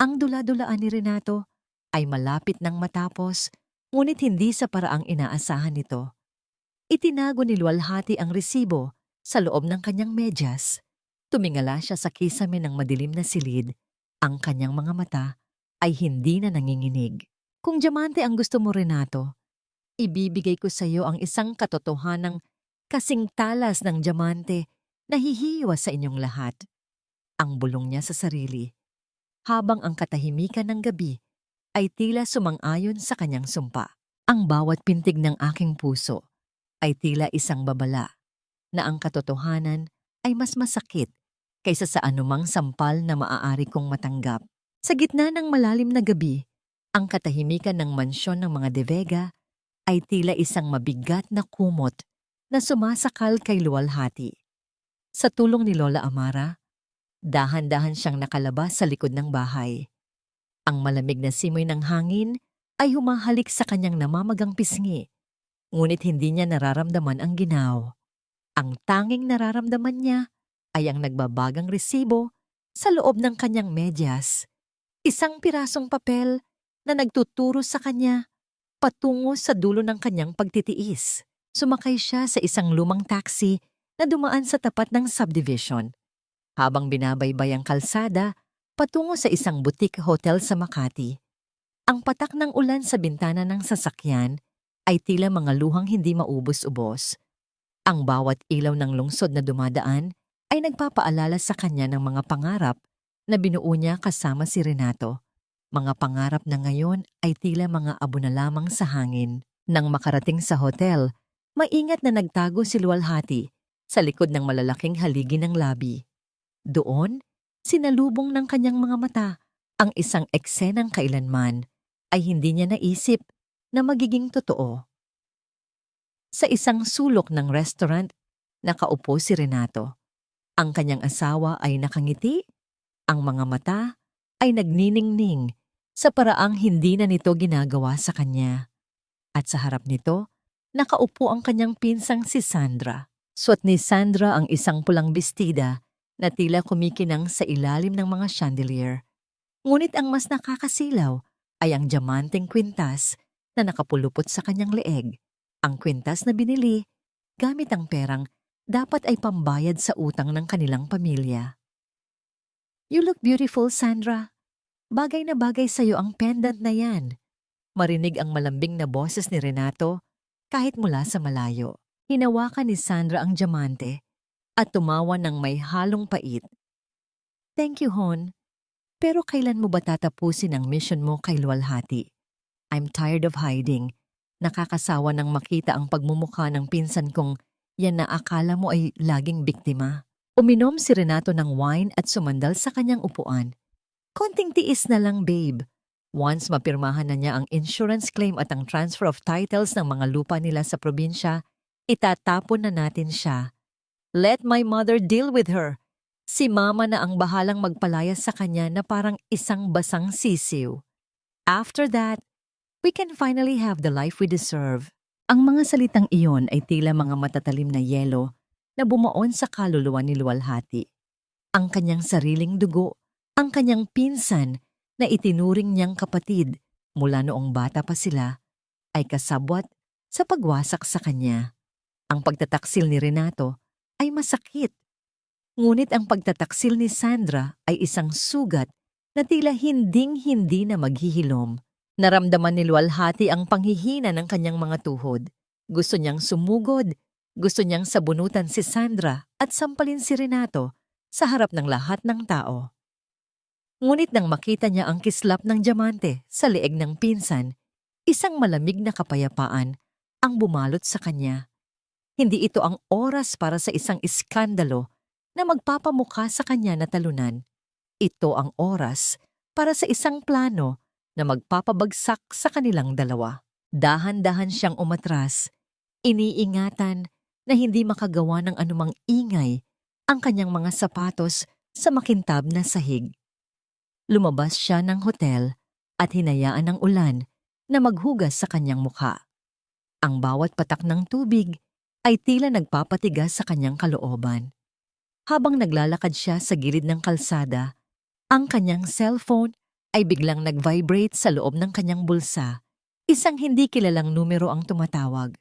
Ang dula-dulaan ni Renato ay malapit nang matapos, ngunit hindi sa paraang inaasahan nito. Itinago ni Luwalhati ang resibo sa loob ng kanyang medyas. Tumingala siya sa kisame ng madilim na silid. Ang kanyang mga mata ay hindi na nanginginig. Kung diamante ang gusto mo, Renato, ibibigay ko sa iyo ang isang katotohanang kasing talas ng diamante na hihiwa sa inyong lahat. Ang bulong niya sa sarili, habang ang katahimikan ng gabi ay tila sumang-ayon sa kanyang sumpa. Ang bawat pintig ng aking puso ay tila isang babala na ang katotohanan ay mas masakit kaysa sa anumang sampal na maaari kong matanggap. Sa gitna ng malalim na gabi, ang katahimikan ng mansyon ng mga De Vega ay tila isang mabigat na kumot na sumasakal kay Luwalhati. Sa tulong ni Lola Amara, dahan-dahan siyang nakalabas sa likod ng bahay. Ang malamig na simoy ng hangin ay humahalik sa kanyang namamagang pisngi, ngunit hindi niya nararamdaman ang ginaw. Ang tanging nararamdaman niya ay ang nagbabagang resibo sa loob ng kanyang medyas. Isang pirasong papel na nagtuturo sa kanya patungo sa dulo ng kanyang pagtitiis. Sumakay siya sa isang lumang taxi na dumaan sa tapat ng subdivision. Habang binabaybay ang kalsada, patungo sa isang boutique hotel sa Makati. Ang patak ng ulan sa bintana ng sasakyan ay tila mga luhang hindi maubos-ubos. Ang bawat ilaw ng lungsod na dumadaan ay nagpapaalala sa kanya ng mga pangarap na binuo niya kasama si Renato. Mga pangarap na ngayon ay tila mga abo na lamang sa hangin. Nang makarating sa hotel, maingat na nagtago si Luwalhati sa likod ng malalaking haligi ng labi. Doon, sinalubong ng kanyang mga mata ang isang eksenang kailanman ay hindi niya naisip na magiging totoo. Sa isang sulok ng restaurant, nakaupo si Renato. Ang kanyang asawa ay nakangiti, ang mga mata ay nagniningning sa paraang hindi na nito ginagawa sa kanya. At sa harap nito, nakaupo ang kanyang pinsang si Sandra. Suot ni Sandra ang isang pulang bestida na tila kumikinang sa ilalim ng mga chandelier. Ngunit ang mas nakakasilaw ay ang diamanteng kwintas na nakapulupot sa kanyang leeg. Ang kwintas na binili gamit ang perang dapat ay pambayad sa utang ng kanilang pamilya. "You look beautiful, Sandra. Bagay na bagay sa'yo ang pendant na yan." Marinig ang malambing na boses ni Renato kahit mula sa malayo. Hinawakan ni Sandra ang diamante at tumawa ng may halong pait. "Thank you, Hon. Pero kailan mo ba tatapusin ang mission mo kay Luwalhati? I'm tired of hiding. Nakakasawa nang makita ang pagmumukha ng pinsan kong yan na akala mo ay laging biktima." Uminom si Renato ng wine at sumandal sa kanyang upuan. "Konting tiis na lang, babe. Once mapirmahan na niya ang insurance claim at ang transfer of titles ng mga lupa nila sa probinsya, itatapon na natin siya. Let my mother deal with her. Si mama na ang bahalang magpalayas sa kanya na parang isang basang sisiw. After that, we can finally have the life we deserve." Ang mga salitang iyon ay tila mga matatalim na yelo na bumaon sa kaluluwa ni Luwalhati. Ang kanyang sariling dugo, ang kanyang pinsan na itinuring niyang kapatid mula noong bata pa sila, ay kasabwat sa pagwasak sa kanya. Ang pagtataksil ni Renato ay masakit. Ngunit ang pagtataksil ni Sandra ay isang sugat na tila hinding-hindi na maghihilom. Naramdaman ni Luwalhati ang panghihina ng kanyang mga tuhod. Gusto niyang sumugod, gusto niyang sabunutan si Sandra at sampalin si Renato sa harap ng lahat ng tao. Ngunit nang makita niya ang kislap ng diamante sa leeg ng pinsan, isang malamig na kapayapaan ang bumalot sa kanya. Hindi ito ang oras para sa isang iskandalo na magpapamukha sa kanya na talunan. Ito ang oras para sa isang plano na magpapabagsak sa kanilang dalawa. Dahan-dahan siyang umatras, iniingatan na hindi makagawa ng anumang ingay ang kanyang mga sapatos sa makintab na sahig. Lumabas siya ng hotel at hinayaan ng ulan na maghugas sa kanyang mukha. Ang bawat patak ng tubig ay tila nagpapatigas sa kanyang kalooban. Habang naglalakad siya sa gilid ng kalsada, ang kanyang cellphone ay biglang nag-vibrate sa loob ng kanyang bulsa. Isang hindi kilalang numero ang tumatawag.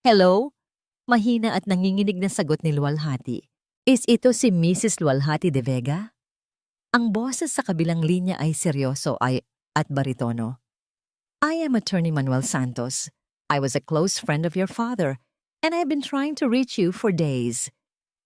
"Hello?" Mahina at nanginginig na sagot ni Luwalhati. "Is ito si Mrs. Luwalhati de Vega?" Ang boses sa kabilang linya ay seryoso at baritono. "I am Attorney Manuel Santos. I was a close friend of your father, and I have been trying to reach you for days.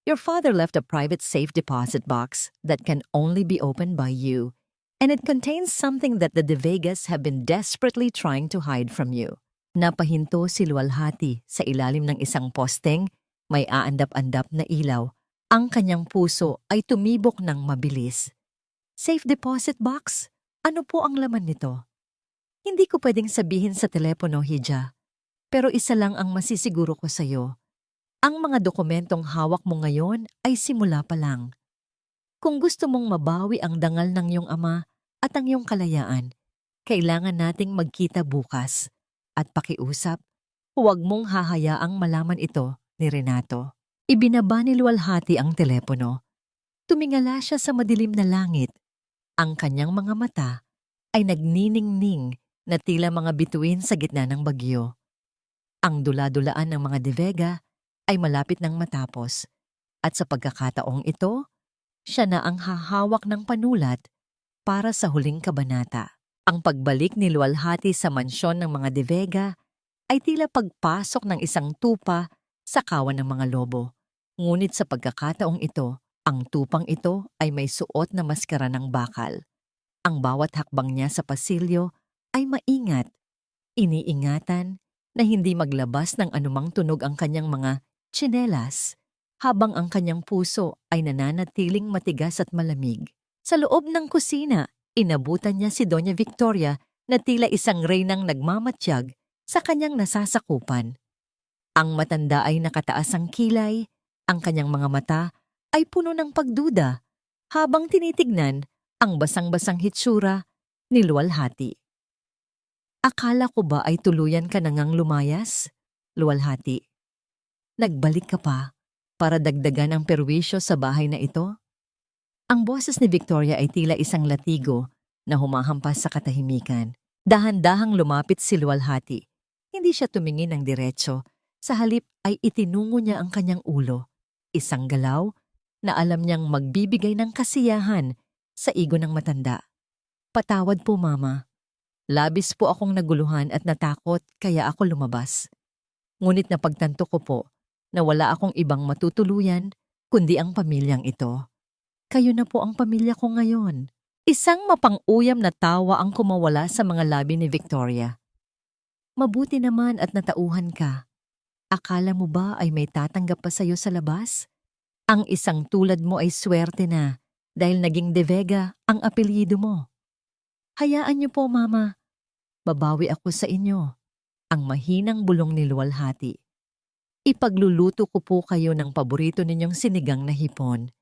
Your father left a private safe deposit box that can only be opened by you, and it contains something that the De Vegas have been desperately trying to hide from you." Napahinto si Luwalhati sa ilalim ng isang posteng, may aandap-andap na ilaw. Ang kanyang puso ay tumibok ng mabilis. "Safe deposit box? Ano po ang laman nito?" "Hindi ko pwedeng sabihin sa telepono, Hija. Pero isa lang ang masisiguro ko sa'yo. Ang mga dokumentong hawak mo ngayon ay simula pa lang. Kung gusto mong mabawi ang dangal ng iyong ama at ang iyong kalayaan, kailangan nating magkita bukas. At pakiusap, huwag mong hahayaang malaman ito ni Renato." Ibinaba ni Luwalhati ang telepono. Tumingala siya sa madilim na langit. Ang kanyang mga mata ay nagniningning na tila mga bituin sa gitna ng bagyo. Ang dula-dulaan ng mga De Vega ay malapit nang matapos, at sa pagkakataong ito, siya na ang hahawak ng panulat para sa huling kabanata. Ang pagbalik ni Luwalhati sa mansyon ng mga De Vega ay tila pagpasok ng isang tupa sa kawan ng mga lobo. Ngunit sa pagkakataong ito, ang tupang ito ay may suot na maskara ng bakal. Ang bawat hakbang niya sa pasilyo ay maingat. Iniingatan na hindi maglabas ng anumang tunog ang kanyang mga tsinelas, habang ang kanyang puso ay nananatiling matigas at malamig. Sa loob ng kusina, inabutan niya si Doña Victoria na tila isang reynang nagmamatyag sa kanyang nasasakupan. Ang matanda ay nakataas ang kilay, ang kanyang mga mata ay puno ng pagduda habang tinitignan ang basang-basang hitsura ni Luwalhati. "Akala ko ba ay tuluyan ka nang lumayas, Luwalhati? Nagbalik ka pa para dagdagan ang perwisyo sa bahay na ito?" Ang boses ni Victoria ay tila isang latigo na humahampas sa katahimikan. Dahan-dahang lumapit si Luwalhati. Hindi siya tumingin ng diretso. Sa halip ay itinungo niya ang kanyang ulo. Isang galaw na alam niyang magbibigay ng kasiyahan sa igo ng matanda. Patawad po, Mama. Labis po akong naguluhan at natakot kaya ako lumabas. Ngunit napagtanto ko po na wala akong ibang matutuluyan kundi ang pamilyang ito. Kayo na po ang pamilya ko ngayon. Isang mapang-uyam na tawa ang kumawala sa mga labi ni Victoria. Mabuti naman at natauhan ka. Akala mo ba ay may tatanggap pa sa'yo sa labas? Ang isang tulad mo ay swerte na dahil naging De Vega ang apelyido mo. Hayaan niyo po, Mama. Babawi ako sa inyo. Ang mahinang bulong ni Luwalhati. Ipagluluto ko po kayo ng paborito ninyong sinigang na hipon.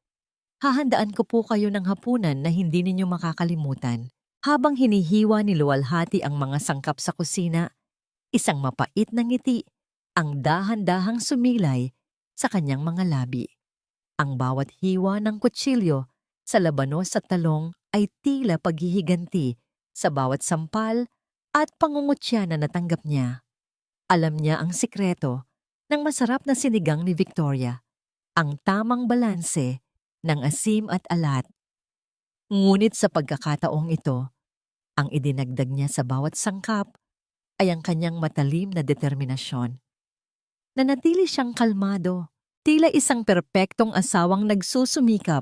Hahandaan ko po kayo ng hapunan na hindi ninyo makakalimutan. Habang hinihiwa ni Luwalhati ang mga sangkap sa kusina, isang mapait na ngiti ang dahan-dahang sumilay sa kanyang mga labi. Ang bawat hiwa ng kutsilyo sa labanos at talong ay tila paghihiganti sa bawat sampal at pangungutya na natanggap niya. Alam niya ang sikreto ng masarap na sinigang ni Victoria, ang tamang balanse ng asim at alat. Ngunit sa pagkakataong ito, ang idinagdag niya sa bawat sangkap ay ang kanyang matalim na determinasyon. Nanatili siyang kalmado, tila isang perpektong asawang nagsusumikap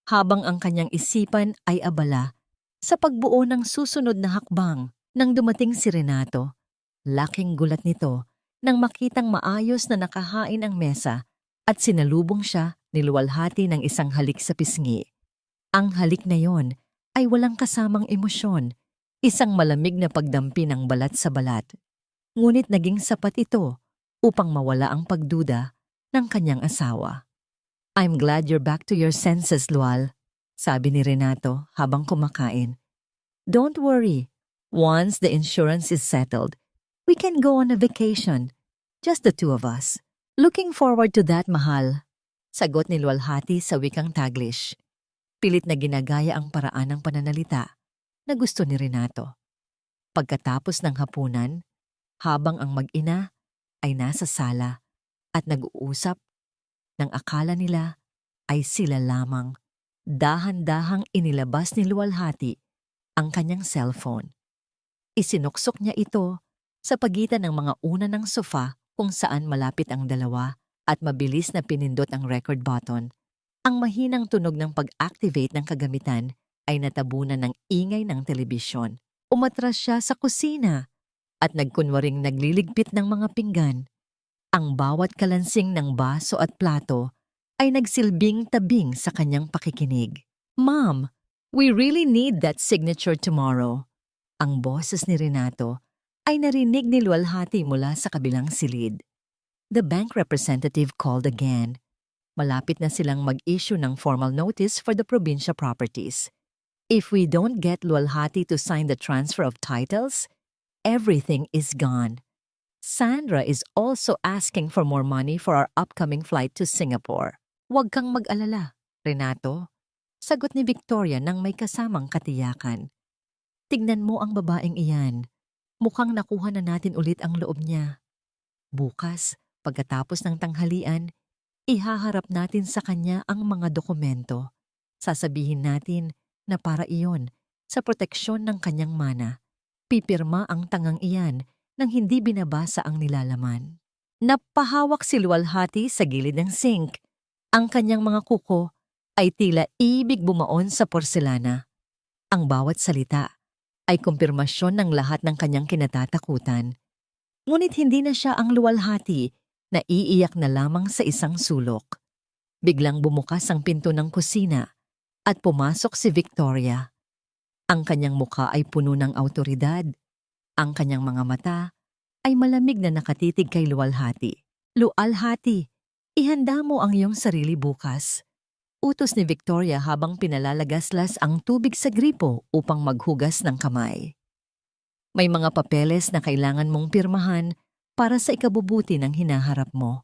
habang ang kanyang isipan ay abala sa pagbuo ng susunod na hakbang. Nang dumating si Renato, laking gulat nito nang makitang maayos na nakahain ang mesa at sinalubong siya ni Luwalhati ng isang halik sa pisngi. Ang halik na yon ay walang kasamang emosyon, isang malamig na pagdampi ng balat sa balat. Ngunit naging sapat ito upang mawala ang pagduda ng kanyang asawa. "I'm glad you're back to your senses, Lual," sabi ni Renato habang kumakain. "Don't worry, once the insurance is settled, we can go on a vacation, just the two of us. Looking forward to that, mahal," sagot ni Luwalhati sa wikang Taglish. Pilit na ginagaya ang paraan ng pananalita na gusto ni Renato. Pagkatapos ng hapunan, habang ang mag-ina ay nasa sala at nag-uusap, nang akala nila ay sila lamang, dahan-dahang inilabas ni Luwalhati ang kanyang cellphone. Isinuksok niya ito sa pagitan ng mga una ng sofa kung saan malapit ang dalawa at mabilis na pinindot ang record button. Ang mahinang tunog ng pag-activate ng kagamitan ay natabunan ng ingay ng telebisyon. Umatras siya sa kusina at nagkunwaring nagliligpit ng mga pinggan. Ang bawat kalansing ng baso at plato ay nagsilbing tabing sa kanyang pakikinig. "Mom, we really need that signature tomorrow." Ang boses ni Renato ay narinig ni Luwalhati mula sa kabilang silid. The bank representative called again. Malapit na silang mag-issue ng formal notice for the probinsya properties. If we don't get Luwalhati to sign the transfer of titles, everything is gone. Sandra is also asking for more money for our upcoming flight to Singapore. "Huwag kang mag-alala, Renato," sagot ni Victoria nang may kasamang katiyakan. "Tignan mo ang babaeng iyan. Mukhang nakuha na natin ulit ang loob niya. Bukas, pagkatapos ng tanghalian, ihaharap natin sa kanya ang mga dokumento. Sasabihin natin na para iyon sa proteksyon ng kanyang mana. Pipirma ang tangang iyan nang hindi binabasa ang nilalaman." Napahawak si Luwalhati sa gilid ng sink. Ang kanyang mga kuko ay tila ibig bumaon sa porselana. Ang bawat salita ay kumpirmasyon ng lahat ng kanyang kinatatakutan. Ngunit hindi na siya ang Luwalhati na iiyak na lamang sa isang sulok. Biglang bumukas ang pinto ng kusina at pumasok si Victoria. Ang kanyang mukha ay puno ng awtoridad. Ang kanyang mga mata ay malamig na nakatitig kay Luwalhati. "Luwalhati, ihanda mo ang iyong sarili bukas," utos ni Victoria habang pinalalagaslas ang tubig sa gripo upang maghugas ng kamay. "May mga papeles na kailangan mong pirmahan para sa ikabubuti ng hinaharap mo.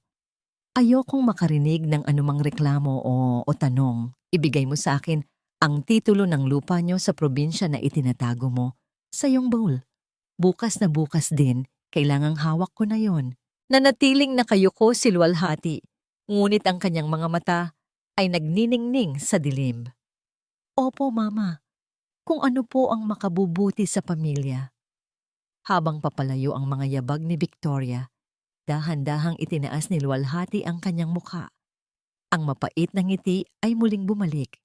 Ayokong makarinig ng anumang reklamo o tanong. Ibigay mo sa akin Ang titulo ng lupa nyo sa probinsya na itinatago mo sa iyong bowl. Bukas na bukas din, kailangang hawak ko na yon. Nanatiling nakayuko si luwalhati, ngunit ang kanyang mga mata ay nagniningning sa dilim. Opo, Mama. Kung ano po ang makabubuti sa pamilya. Habang papalayo ang mga yabag ni Victoria, dahan-dahang itinaas ni luwalhati ang kanyang mukha. Ang mapait na ngiti ay muling bumalik.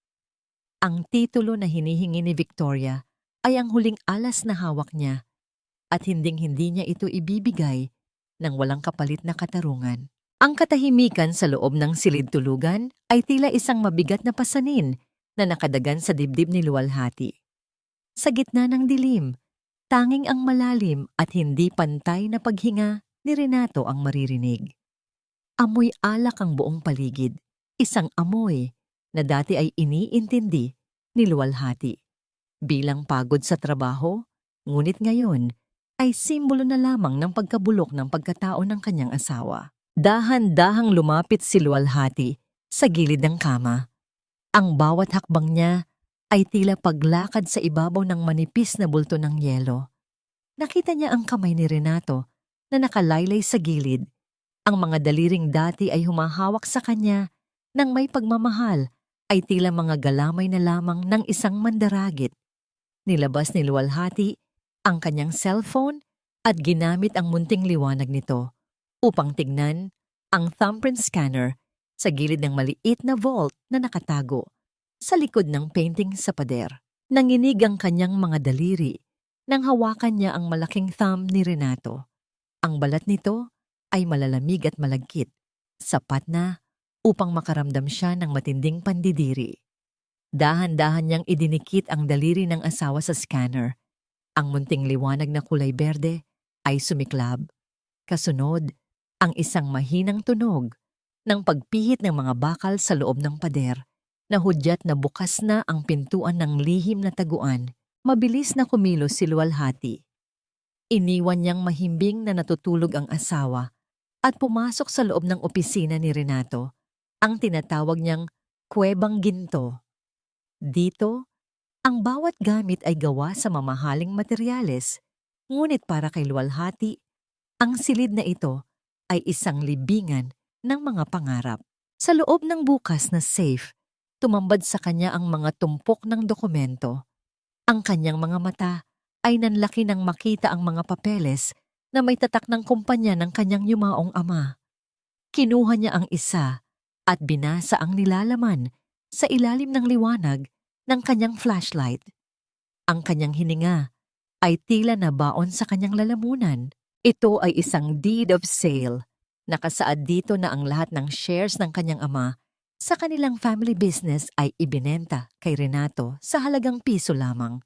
Ang titulo na hinihingi ni Victoria ay ang huling alas na hawak niya at hinding-hindi niya ito ibibigay ng walang kapalit na katarungan. Ang katahimikan sa loob ng silid-tulugan ay tila isang mabigat na pasanin na nakadagan sa dibdib ni luwalhati. Sa gitna ng dilim, tanging ang malalim at hindi pantay na paghinga ni Renato ang maririnig. Amoy alak ang buong paligid, isang amoy na dati ay iniintindi ni luwalhati. Bilang pagod sa trabaho, ngunit ngayon ay simbolo na lamang ng pagkabulok ng pagkatao ng kanyang asawa. Dahan-dahang lumapit si luwalhati sa gilid ng kama. Ang bawat hakbang niya ay tila paglakad sa ibabaw ng manipis na bulto ng yelo. Nakita niya ang kamay ni Renato na nakalaylay sa gilid. Ang mga daliring dati ay humahawak sa kanya ng may pagmamahal ay tila mga galamay na lamang ng isang mandaragit. Nilabas ni luwalhati ang kanyang cellphone at ginamit ang munting liwanag nito upang tignan ang thumbprint scanner sa gilid ng maliit na vault na nakatago sa likod ng painting sa pader. Nanginig ang kanyang mga daliri nang hawakan niya ang malaking thumb ni Renato. Ang balat nito ay malalamig at malagkit, sapat na upang makaramdam siya ng matinding pandidiri. Dahan-dahan niyang idinikit ang daliri ng asawa sa scanner. Ang munting liwanag na kulay berde ay sumiklab. Kasunod, ang isang mahinang tunog ng pagpihit ng mga bakal sa loob ng pader na hudyat na bukas na ang pintuan ng lihim na taguan. Mabilis na kumilos si luwalhati. Iniwan niyang mahimbing na natutulog ang asawa at pumasok sa loob ng opisina ni Renato, ang tinatawag niyang kuwebang ginto. Dito, ang bawat gamit ay gawa sa mamahaling materyales, ngunit para kay luwalhati, ang silid na ito ay isang libingan ng mga pangarap. Sa loob ng bukas na safe, tumambad sa kanya ang mga tumpok ng dokumento. Ang kanyang mga mata ay nanlaki nang makita ang mga papeles na may tatak ng kumpanya ng kanyang yumaong ama. Kinuha niya ang isa at binasa ang nilalaman sa ilalim ng liwanag ng kanyang flashlight. Ang kanyang hininga ay tila nabaon sa kanyang lalamunan. Ito ay isang deed of sale. Nakasaad dito na ang lahat ng shares ng kanyang ama sa kanilang family business ay ibinenta kay Renato sa halagang piso lamang.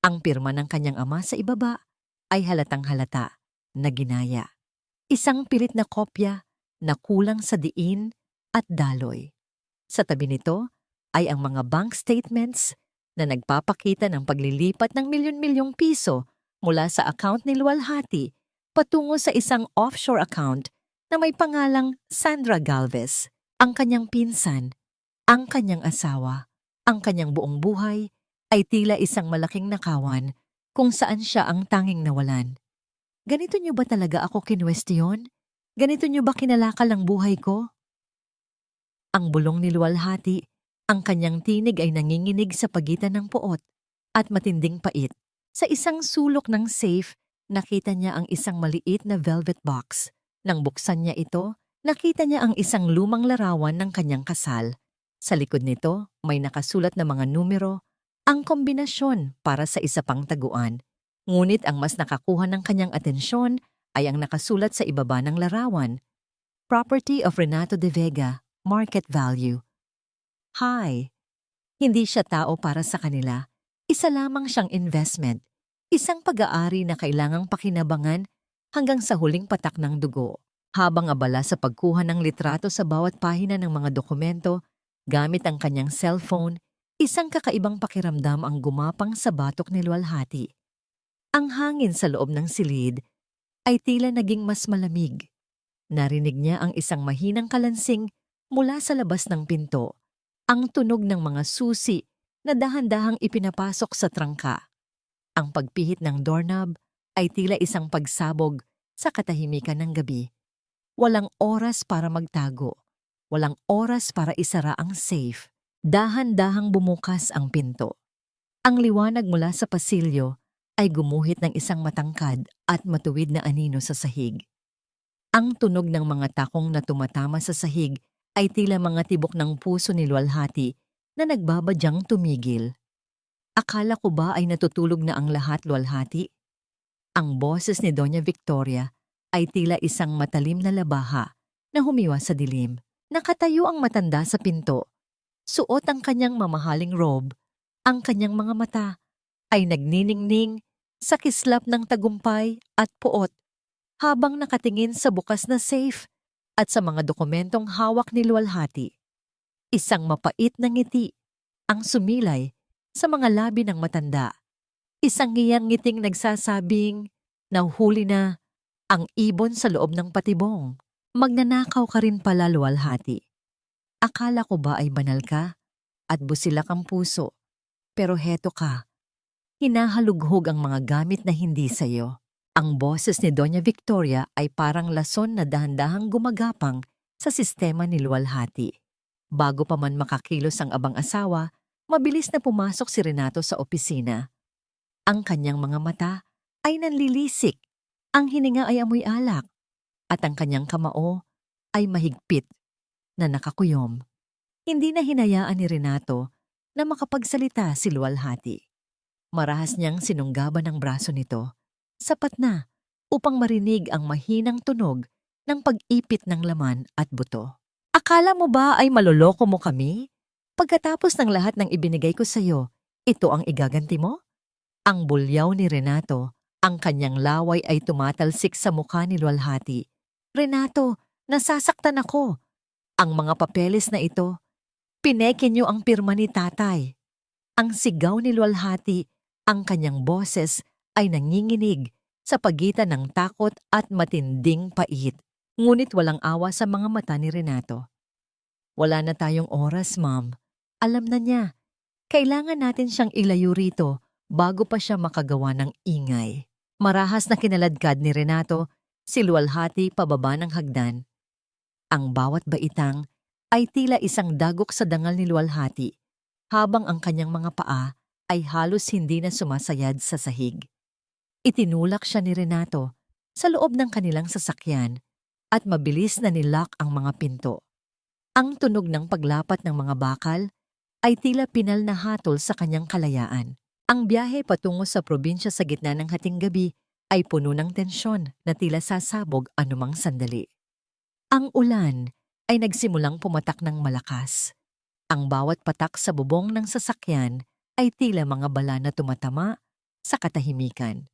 Ang pirma ng kanyang ama sa ibaba ay halatang halata na ginaya. Isang pilit na kopya na kulang sa diin at daloy. Sa tabi nito ay ang mga bank statements na nagpapakita ng paglilipat ng milyon-milyong piso mula sa account ni luwalhati patungo sa isang offshore account na may pangalang Sandra Galvez. Ang kanyang pinsan, ang kanyang asawa, ang kanyang buong buhay ay tila isang malaking nakawan kung saan siya ang tanging nawalan. Ganito niyo ba talaga ako kinwestiyon? Ganito niyo ba kinalakal ang buhay ko? Ang bulong ni luwalhati, ang kanyang tinig ay nanginginig sa pagitan ng puot at matinding pait. Sa isang sulok ng safe, nakita niya ang isang maliit na velvet box. Nang buksan niya ito, nakita niya ang isang lumang larawan ng kanyang kasal. Sa likod nito, may nakasulat na mga numero, ang kombinasyon para sa isa pang taguan. Ngunit ang mas nakakuha ng kanyang atensyon ay ang nakasulat sa ibaba ng larawan. Property of Renato de Vega, market value. Hi! Hindi siya tao para sa kanila. Isa lamang siyang investment. Isang pag-aari na kailangang pakinabangan hanggang sa huling patak ng dugo. Habang abala sa pagkuha ng litrato sa bawat pahina ng mga dokumento, gamit ang kanyang cellphone, isang kakaibang pakiramdam ang gumapang sa batok ni luwalhati. Ang hangin sa loob ng silid ay tila naging mas malamig. Narinig niya ang isang mahinang kalansing mula sa labas ng pinto, ang tunog ng mga susi na dahan-dahang ipinapasok sa trangka. Ang pagpihit ng doorknob ay tila isang pagsabog sa katahimikan ng gabi. Walang oras para magtago. Walang oras para isara ang safe. Dahan-dahang bumukas ang pinto. Ang liwanag mula sa pasilyo ay gumuhit ng isang matangkad at matuwid na anino sa sahig. Ang tunog ng mga takong na tumatama sa sahig ay tila mga tibok ng puso ni luwalhati na nagbabadyang tumigil. Akala ko ba ay natutulog na ang lahat, luwalhati? Ang boses ni Doña Victoria ay tila isang matalim na labaha na humiwa sa dilim. Nakatayo ang matanda sa pinto. Suot ang kanyang mamahaling robe. Ang kanyang mga mata ay nagniningning sa kislap ng tagumpay at puot habang nakatingin sa bukas na safe at sa mga dokumentong hawak ni luwalhati. Isang mapait na ngiti ang sumilay sa mga labi ng matanda. Isang ngiyang ngiting nagsasabing, "Nahuhuli na ang ibon sa loob ng patibong. Magnanakaw ka rin pala, luwalhati. Akala ko ba ay banal ka at busilak ang puso, pero heto ka. Hinahalughog ang mga gamit na hindi sayo." Ang boses ni Doña Victoria ay parang lason na dahan-dahang gumagapang sa sistema ni luwalhati. Bago pa man makakilos ang abang asawa, mabilis na pumasok si Renato sa opisina. Ang kanyang mga mata ay nanlilisik, ang hininga ay amoy alak, at ang kanyang kamao ay mahigpit na nakakuyom. Hindi na hinayaan ni Renato na makapagsalita si luwalhati. Marahas niyang sinunggaban ang braso nito. Sapat na upang marinig ang mahinang tunog ng pag-ipit ng laman at buto. Akala mo ba ay maloloko mo kami? Pagkatapos ng lahat ng ibinigay ko sa iyo, ito ang igaganti mo? Ang bulyaw ni Renato, ang kanyang laway ay tumatalsik sa mukha ni luwalhati. "Renato, nasasaktan ako. Ang mga papeles na ito, pineke niyo ang pirma ni tatay." Ang sigaw ni luwalhati, ang kanyang boses ay nanginginig sa pagitan ng takot at matinding pait. Ngunit walang awa sa mga mata ni Renato. "Wala na tayong oras, ma'am. Alam na niya. Kailangan natin siyang ilayo rito bago pa siya makagawa ng ingay." Marahas na kinaladkad ni Renato si luwalhati pababa ng hagdan. Ang bawat baitang ay tila isang dagok sa dangal ni luwalhati, habang ang kanyang mga paa ay halos hindi na sumasayad sa sahig. Itinulak siya ni Renato sa loob ng kanilang sasakyan at mabilis na nilock ang mga pinto. Ang tunog ng paglapat ng mga bakal ay tila pinal na hatol sa kanyang kalayaan. Ang biyahe patungo sa probinsya sa gitna ng hating gabi ay puno ng tensyon na tila sasabog anumang sandali. Ang ulan ay nagsimulang pumatak ng malakas. Ang bawat patak sa bubong ng sasakyan ay tila mga bala na tumatama sa katahimikan.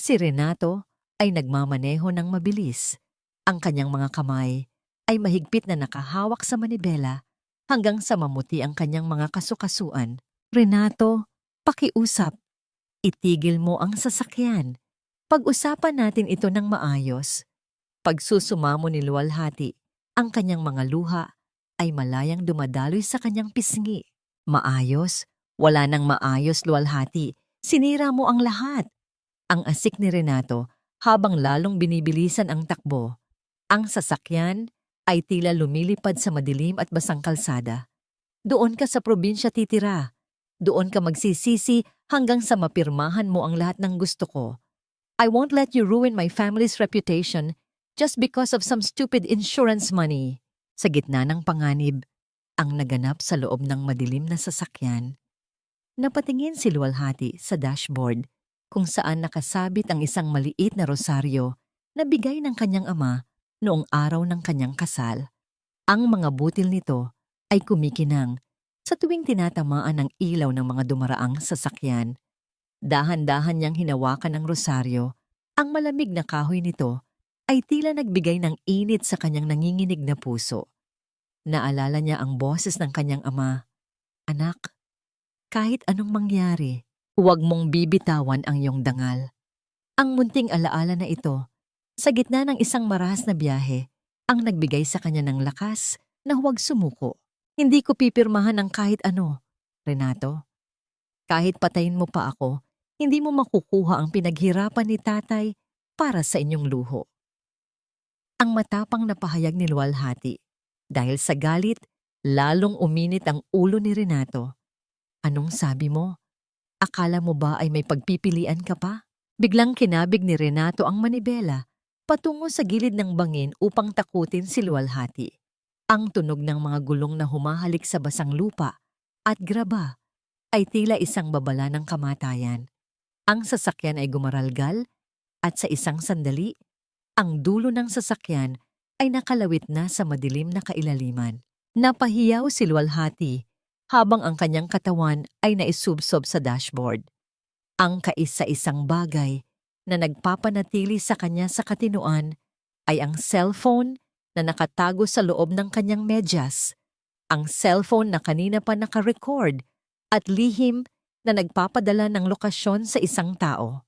Si Renato ay nagmamaneho ng mabilis. Ang kanyang mga kamay ay mahigpit na nakahawak sa manibela hanggang sa mamuti ang kanyang mga kasukasuan. "Renato, pakiusap. Itigil mo ang sasakyan. Pag-usapan natin ito ng maayos." Pagsusumamo ni luwalhati, ang kanyang mga luha ay malayang dumadaloy sa kanyang pisngi. "Maayos? Wala nang maayos, luwalhati. Sinira mo ang lahat." Ang asik ni Renato habang lalong binibilisan ang takbo. Ang sasakyan ay tila lumilipad sa madilim at basang kalsada. "Doon ka sa probinsya titira. Doon ka magsisisi hanggang sa mapirmahan mo ang lahat ng gusto ko. I won't let you ruin my family's reputation just because of some stupid insurance money." Sa gitna ng panganib, ang naganap sa loob ng madilim na sasakyan. Napatingin si luwalhati sa dashboard kung saan nakasabit ang isang maliit na rosaryo na bigay ng kanyang ama noong araw ng kanyang kasal. Ang mga butil nito ay kumikinang sa tuwing tinatamaan ng ilaw ng mga dumaraang sasakyan. Dahan-dahan niyang hinawakan ang rosaryo. Ang malamig na kahoy nito ay tila nagbigay ng init sa kanyang nanginginig na puso. Naalala niya ang boses ng kanyang ama, "Anak, kahit anong mangyari, huwag mong bibitawan ang iyong dangal." Ang munting alaala na ito, sa gitna ng isang marahas na biyahe, ang nagbigay sa kanya ng lakas na huwag sumuko. "Hindi ko pipirmahan ng kahit ano, Renato. Kahit patayin mo pa ako, hindi mo makukuha ang pinaghirapan ni tatay para sa inyong luho. Ang matapang na pahayag ni Luwalhati. Dahil sa galit, lalong uminit ang ulo ni Renato. Anong sabi mo? Akala mo ba ay may pagpipilian ka pa? Biglang kinabig ni Renato ang manibela patungo sa gilid ng bangin upang takutin si Luwalhati. Ang tunog ng mga gulong na humahalik sa basang lupa at graba ay tila isang babala ng kamatayan. Ang sasakyan ay gumaralgal at sa isang sandali, ang dulo ng sasakyan ay nakalawit na sa madilim na kailaliman. Napahiyaw si Luwalhati habang ang kanyang katawan ay naisubsob sa dashboard. Ang kaisa-isang bagay na nagpapanatili sa kanya sa katinoan ay ang cellphone na nakatago sa loob ng kanyang medyas, ang cellphone na kanina pa nakarecord at lihim na nagpapadala ng lokasyon sa isang tao.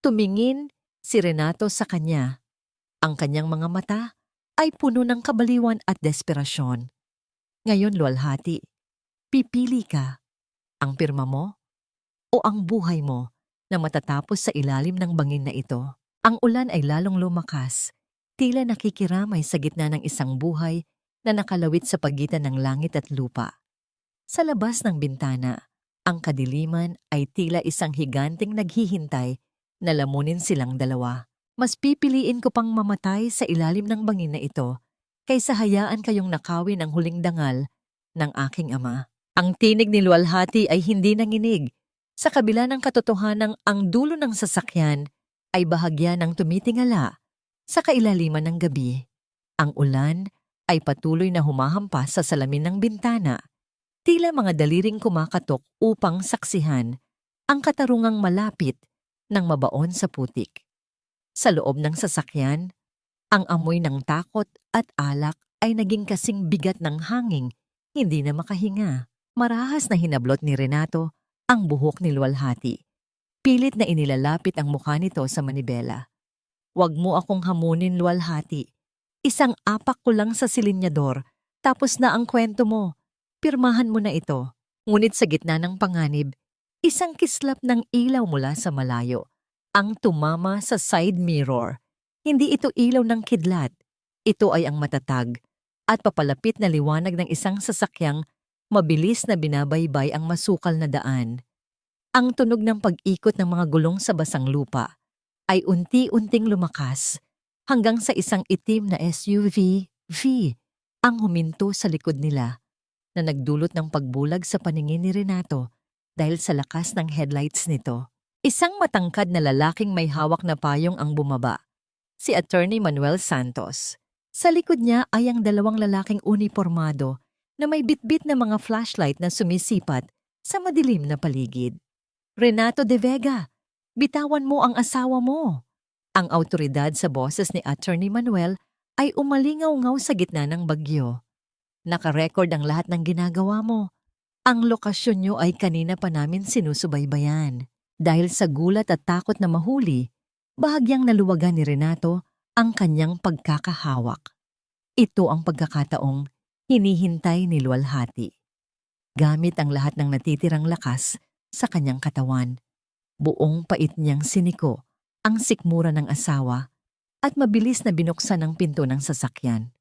Tumingin si Renato sa kanya. Ang kanyang mga mata ay puno ng kabaliwan at desperasyon. Ngayon, Luwalhati, pipili ka, ang pirma mo o ang buhay mo na matatapos sa ilalim ng bangin na ito. Ang ulan ay lalong lumakas, tila nakikiramay sa gitna ng isang buhay na nakalawit sa pagitan ng langit at lupa. Sa labas ng bintana, ang kadiliman ay tila isang higanting naghihintay na lamunin silang dalawa. Mas pipiliin ko pang mamatay sa ilalim ng bangin na ito kaysa hayaan kayong nakawin ang huling dangal ng aking ama. Ang tinig ni Luwalhati ay hindi nanginig. Sa kabila ng katotohanang ang dulo ng sasakyan ay bahagya ng tumitingala sa kailaliman ng gabi. Ang ulan ay patuloy na humahampas sa salamin ng bintana. Tila mga daliring kumakatok upang saksihan ang katarungang malapit ng mabaon sa putik. Sa loob ng sasakyan, ang amoy ng takot at alak ay naging kasing bigat ng hangin, hindi na makahinga. Marahas na hinablot ni Renato ang buhok ni Luwalhati. Pilit na inilalapit ang mukha nito sa manibela. Huwag mo akong hamunin, Luwalhati. Isang apak ko lang sa silinyador, tapos na ang kwento mo. Pirmahan mo na ito. Ngunit sa gitna ng panganib, isang kislap ng ilaw mula sa malayo ang tumama sa side mirror. Hindi ito ilaw ng kidlat. Ito ay ang matatag at papalapit na liwanag ng isang sasakyang mabilis na binabaybay ang masukal na daan. Ang tunog ng pag-ikot ng mga gulong sa basang lupa ay unti-unting lumakas hanggang sa isang itim na SUV ang huminto sa likod nila na nagdulot ng pagbulag sa paningin ni Renato dahil sa lakas ng headlights nito. Isang matangkad na lalaking may hawak na payong ang bumaba, si Attorney Manuel Santos. Sa likod niya ay ang dalawang lalaking unipormado na may bitbit na mga flashlight na sumisipat sa madilim na paligid. Renato de Vega, bitawan mo ang asawa mo. Ang awtoridad sa boses ni Attorney Manuel ay umalingaw-ngaw sa gitna ng bagyo. Nakarecord ang lahat ng ginagawa mo. Ang lokasyon niyo ay kanina pa namin sinusubaybayan. Dahil sa gulat at takot na mahuli, bahagyang naluwagan ni Renato ang kanyang pagkakahawak. Ito ang pagkakataong hinihintay ni Luwalhati. Gamit ang lahat ng natitirang lakas sa kanyang katawan, buong pait niyang siniko ang sikmura ng asawa at mabilis na binuksan ang pinto ng sasakyan.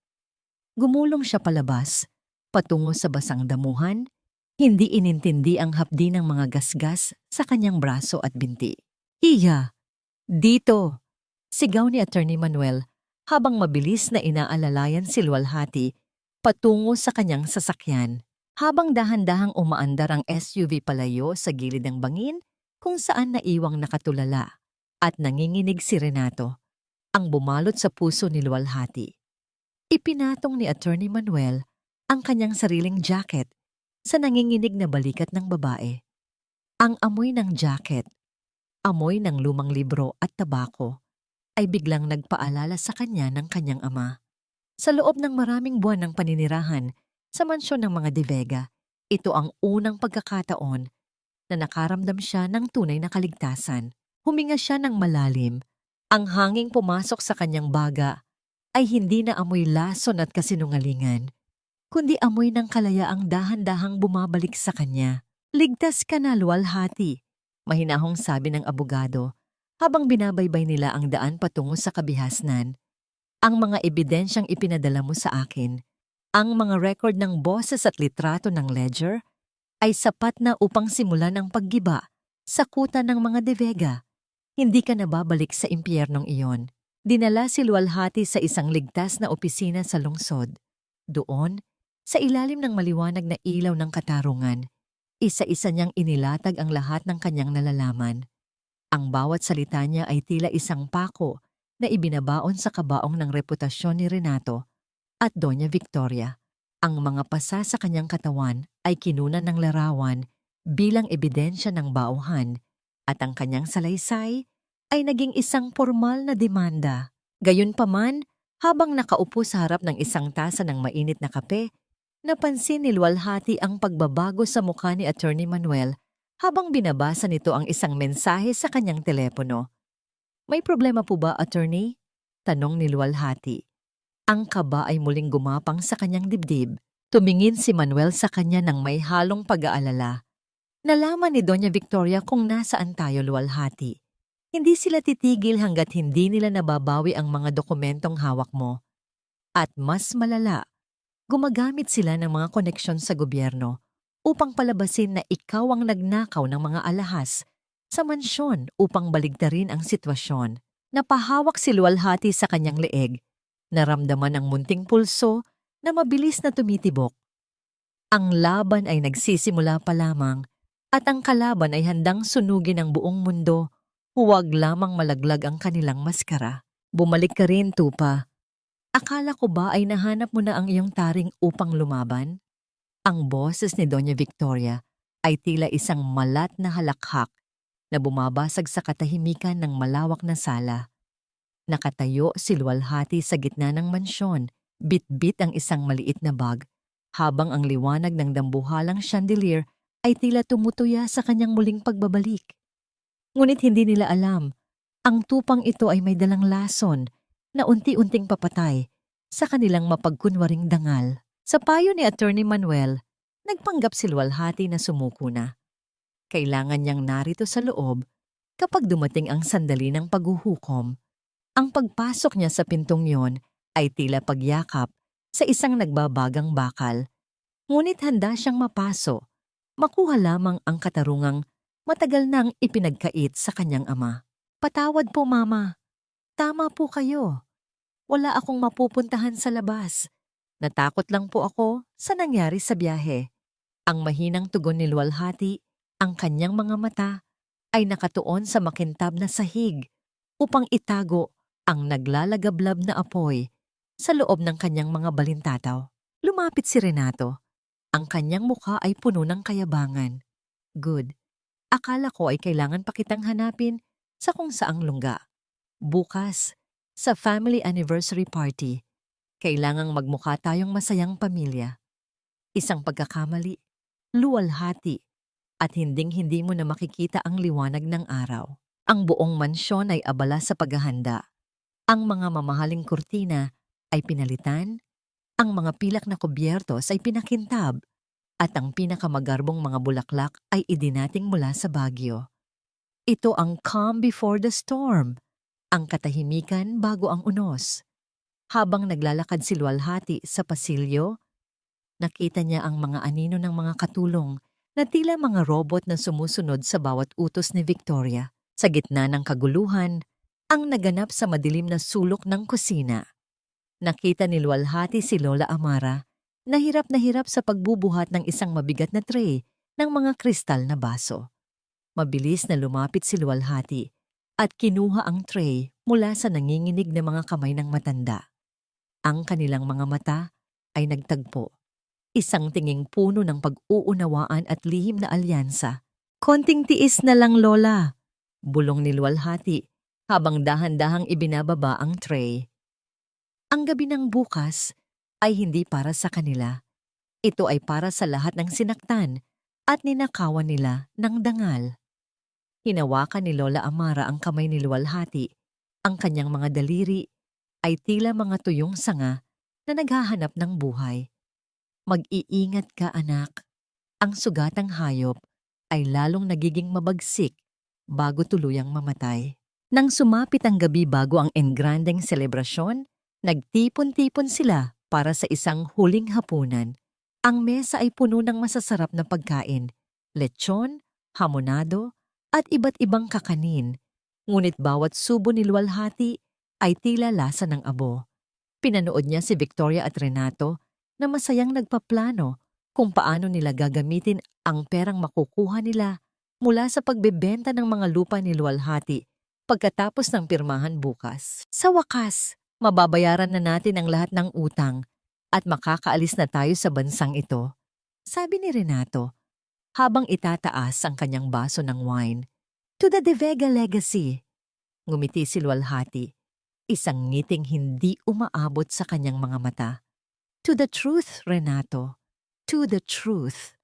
Gumulong siya palabas, patungo sa basang damuhan. Hindi inintindi ang hapdi ng mga gasgas sa kanyang braso at binti. Hiya! Dito! Sigaw ni Attorney Manuel habang mabilis na inaalalayan si Luwalhati patungo sa kanyang sasakyan. Habang dahan-dahang umaandar ang SUV palayo sa gilid ng bangin kung saan naiwang nakatulala at nanginginig si Renato, ang bumalot sa puso ni Luwalhati. Ipinatong ni Attorney Manuel ang kanyang sariling jacket sa nanginginig na balikat ng babae. Ang amoy ng jacket, amoy ng lumang libro at tabako, ay biglang nagpaalala sa kanya ng kanyang ama. Sa loob ng maraming buwan ng paninirahan sa mansyon ng mga De Vega, ito ang unang pagkakataon na nakaramdam siya ng tunay na kaligtasan. Huminga siya ng malalim. Ang hanging pumasok sa kanyang baga ay hindi na amoy lason at kasinungalingan, kundi amoy ng kalayaang dahan-dahang bumabalik sa kanya. Ligtas ka na, luwalhati, mahinahong sabi ng abogado habang binabaybay nila ang daan patungo sa kabihasnan. Ang mga ebidensyang ipinadala mo sa akin, ang mga record ng boses at litrato ng ledger, ay sapat na upang simulan ang paggiba sa kuta ng mga De Vega. Hindi ka na babalik sa impyernong iyon. Dinala si luwalhati sa isang ligtas na opisina sa lungsod. Doon, sa ilalim ng maliwanag na ilaw ng katarungan, isa-isa niyang inilatag ang lahat ng kanyang nalalaman. Ang bawat salita niya ay tila isang pako na ibinabaon sa kabaong ng reputasyon ni Renato at Doña Victoria. Ang mga pasa sa kanyang katawan ay kinunan ng larawan bilang ebidensya ng bauhan at ang kanyang salaysay ay naging isang formal na demanda. Gayunpaman, habang nakaupo sa harap ng isang tasa ng mainit na kape, napansin ni luwalhati ang pagbabago sa mukha ni Attorney Manuel habang binabasa nito ang isang mensahe sa kanyang telepono. "May problema po ba, Attorney?" tanong ni luwalhati. Ang kaba ay muling gumapang sa kanyang dibdib. Tumingin si Manuel sa kanya ng may halong pag-aalala. Nalaman ni Doña Victoria kung nasaan tayo, luwalhati. Hindi sila titigil hanggat hindi nila nababawi ang mga dokumentong hawak mo. At mas malala, gumagamit sila ng mga koneksyon sa gobyerno upang palabasin na ikaw ang nagnakaw ng mga alahas sa mansyon upang baligtarin ang sitwasyon. Napahawak si luwalhati sa kanyang leeg. Naramdaman ang munting pulso na mabilis na tumitibok. Ang laban ay nagsisimula pa lamang at ang kalaban ay handang sunugin ang buong mundo. Huwag lamang malaglag ang kanilang maskara. Bumalik ka rin, Tupa. Akala ko ba ay nahanap mo na ang iyong taring upang lumaban? Ang boses ni Doña Victoria ay tila isang malat na halakhak na bumabasag sa katahimikan ng malawak na sala. Nakatayo si luwalhati sa gitna ng mansyon, bit-bit ang isang maliit na bag, habang ang liwanag ng dambuhalang chandelier ay tila tumutuya sa kanyang muling pagbabalik. Ngunit hindi nila alam, ang tupang ito ay may dalang lason na unti-unting papatay sa kanilang mapagkunwaring dangal. Sa payo ni Attorney Manuel, nagpanggap si luwalhati na sumuko na. Kailangan niyang narito sa loob kapag dumating ang sandali ng paghuhukom. Ang pagpasok niya sa pintong yon ay tila pagyakap sa isang nagbabagang bakal. Ngunit handa siyang mapaso, makuha lamang ang katarungang matagal nang ipinagkait sa kanyang ama. "Patawad po, Mama. Tama po kayo. Wala akong mapupuntahan sa labas. Natakot lang po ako sa nangyari sa biyahe." Ang mahinang tugon ni luwalhati, ang kanyang mga mata ay nakatuon sa makintab na sahig upang itago ang naglalagablab na apoy sa loob ng kanyang mga balintataw. Lumapit si Renato. Ang kanyang mukha ay puno ng kayabangan. "Good. Akala ko ay kailangan pa kitang hanapin sa kung saang lungga. Bukas, sa family anniversary party, kailangang magmukha tayong masayang pamilya. Isang pagkakamali, luwalhati, at hinding-hindi mo na makikita ang liwanag ng araw." Ang buong mansyon ay abala sa paghahanda. Ang mga mamahaling kurtina ay pinalitan, ang mga pilak na kubyertos ay pinakintab, at ang pinakamagarbong mga bulaklak ay idinating mula sa Baguio. Ito ang calm before the storm, ang katahimikan bago ang unos. Habang naglalakad si luwalhati sa pasilyo, nakita niya ang mga anino ng mga katulong na tila mga robot na sumusunod sa bawat utos ni Victoria. Sa gitna ng kaguluhan, ang naganap sa madilim na sulok ng kusina. Nakita ni luwalhati si Lola Amara na hirap sa pagbubuhat ng isang mabigat na tray ng mga kristal na baso. Mabilis na lumapit si luwalhati at kinuha ang tray mula sa nanginginig na mga kamay ng matanda. Ang kanilang mga mata ay nagtagpo. Isang tinging puno ng pag-uunawaan at lihim na alyansa. "Konting tiis na lang, Lola," bulong ni luwalhati habang dahan-dahang ibinababa ang tray. Ang gabi ng bukas ay hindi para sa kanila. Ito ay para sa lahat ng sinaktan at ninakawan nila ng dangal. Hinawakan ni Lola Amara ang kamay ni luwalhati. Ang kanyang mga daliri ay tila mga tuyong sanga na naghahanap ng buhay. "Mag-iingat ka, anak. Ang sugatang hayop ay lalong nagiging mabagsik bago tuluyang mamatay. Nang sumapit ang gabi bago ang engrandeng selebrasyon, nagtipon-tipon sila para sa isang huling hapunan. Ang mesa ay puno ng masasarap na pagkain, lechon, hamonado, at iba't ibang kakanin. Ngunit bawat subo ni luwalhati ay tila lasa ng abo. Pinanood niya si Victoria at Renato na masayang nagpaplano kung paano nila gagamitin ang perang makukuha nila mula sa pagbebenta ng mga lupa ni luwalhati pagkatapos ng pirmahan bukas. Sa wakas, mababayaran na natin ang lahat ng utang at makakaalis na tayo sa bansang ito, sabi ni Renato habang itataas ang kanyang baso ng wine. To the De Vega legacy, ngumiti si luwalhati, isang ngiting hindi umaabot sa kanyang mga mata. To the truth, Renato. To the truth.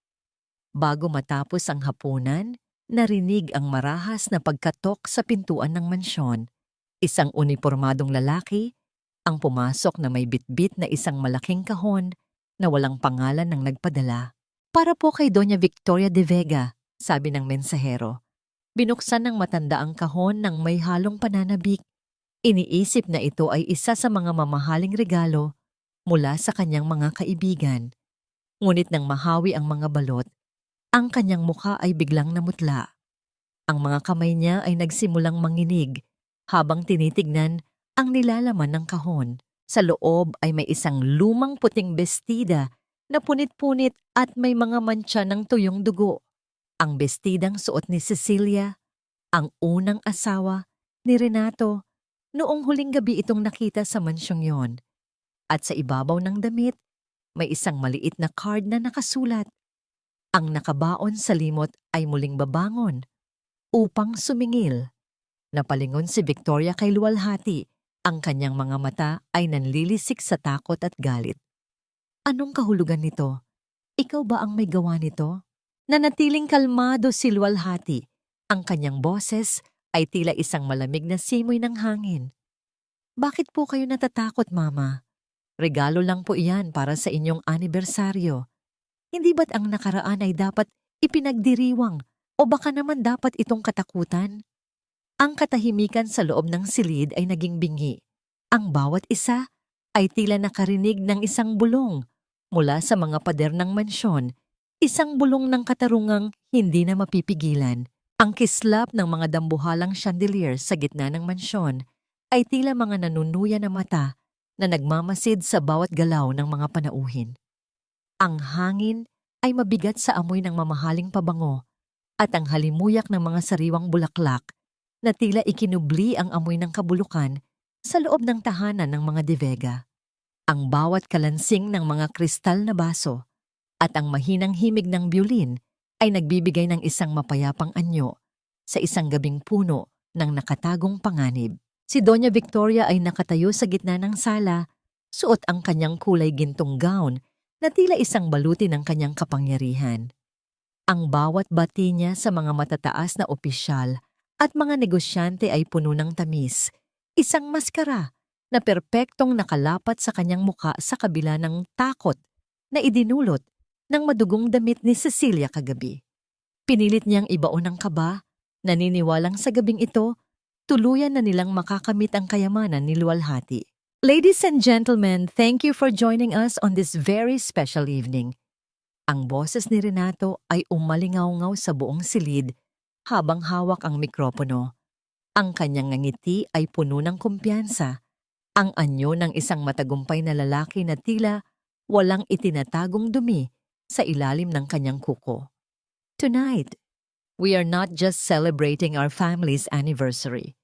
Bago matapos ang hapunan, narinig ang marahas na pagkatok sa pintuan ng mansyon. Isang unipormadong lalaki ang pumasok na may bitbit na isang malaking kahon na walang pangalan ng nagpadala. Para po kay Doña Victoria de Vega, sabi ng mensahero. Binuksan ng matanda ang kahon ng may halong pananabik. Iniisip na ito ay isa sa mga mamahaling regalo mula sa kanyang mga kaibigan. Ngunit nang mahawi ang mga balot, ang kanyang mukha ay biglang namutla. Ang mga kamay niya ay nagsimulang manginig habang tinitignan ang nilalaman ng kahon. Sa loob ay may isang lumang puting bestida na punit-punit at may mga mantsa ng tuyong dugo. Ang bestidang suot ni Cecilia, ang unang asawa ni Renato, noong huling gabi itong nakita sa mansyong yon. At sa ibabaw ng damit, may isang maliit na card na nakasulat. Ang nakabaon sa limot ay muling babangon upang sumingil. Napalingon si Victoria kay luwalhati. Ang kanyang mga mata ay nanlilisik sa takot at galit. Anong kahulugan nito? Ikaw ba ang may gawa nito? Nanatiling kalmado si luwalhati. Ang kanyang boses ay tila isang malamig na simoy ng hangin. Bakit po kayo natatakot, Mama? Regalo lang po iyan para sa inyong anibersaryo. Hindi ba't ang nakaraan ay dapat ipinagdiriwang o baka naman dapat itong katakutan? Ang katahimikan sa loob ng silid ay naging bingi. Ang bawat isa ay tila nakarinig ng isang bulong mula sa mga pader ng mansyon, isang bulong ng katarungang hindi na mapipigilan. Ang kislap ng mga dambuhalang chandelier sa gitna ng mansyon ay tila mga nanunuya na mata na nagmamasid sa bawat galaw ng mga panauhin. Ang hangin ay mabigat sa amoy ng mamahaling pabango at ang halimuyak ng mga sariwang bulaklak na tila ikinubli ang amoy ng kabulukan sa loob ng tahanan ng mga De Vega. Ang bawat kalansing ng mga kristal na baso at ang mahinang himig ng biolin ay nagbibigay ng isang mapayapang anyo sa isang gabing puno ng nakatagong panganib. Si Doña Victoria ay nakatayo sa gitna ng sala, suot ang kanyang kulay gintong gown na tila isang baluti ng kanyang kapangyarihan. Ang bawat bati niya sa mga matataas na opisyal at mga negosyante ay puno ng tamis, isang maskara na perpektong nakalapat sa kanyang muka sa kabila ng takot na idinulot ng madugong damit ni Cecilia kagabi. Pinilit niyang ibaon ang kaba, naniniwalang sa gabing ito, tuluyan na nilang makakamit ang kayamanan ni luwalhati. Ladies and gentlemen, thank you for joining us on this very special evening. Ang boses ni Renato ay umalingaw-ngaw sa buong silid habang hawak ang mikropono. Ang kanyang ngiti ay puno ng kumpiyansa, ang anyo ng isang matagumpay na lalaki na tila walang itinatagong dumi sa ilalim ng kanyang kuko. Tonight, we are not just celebrating our family's anniversary.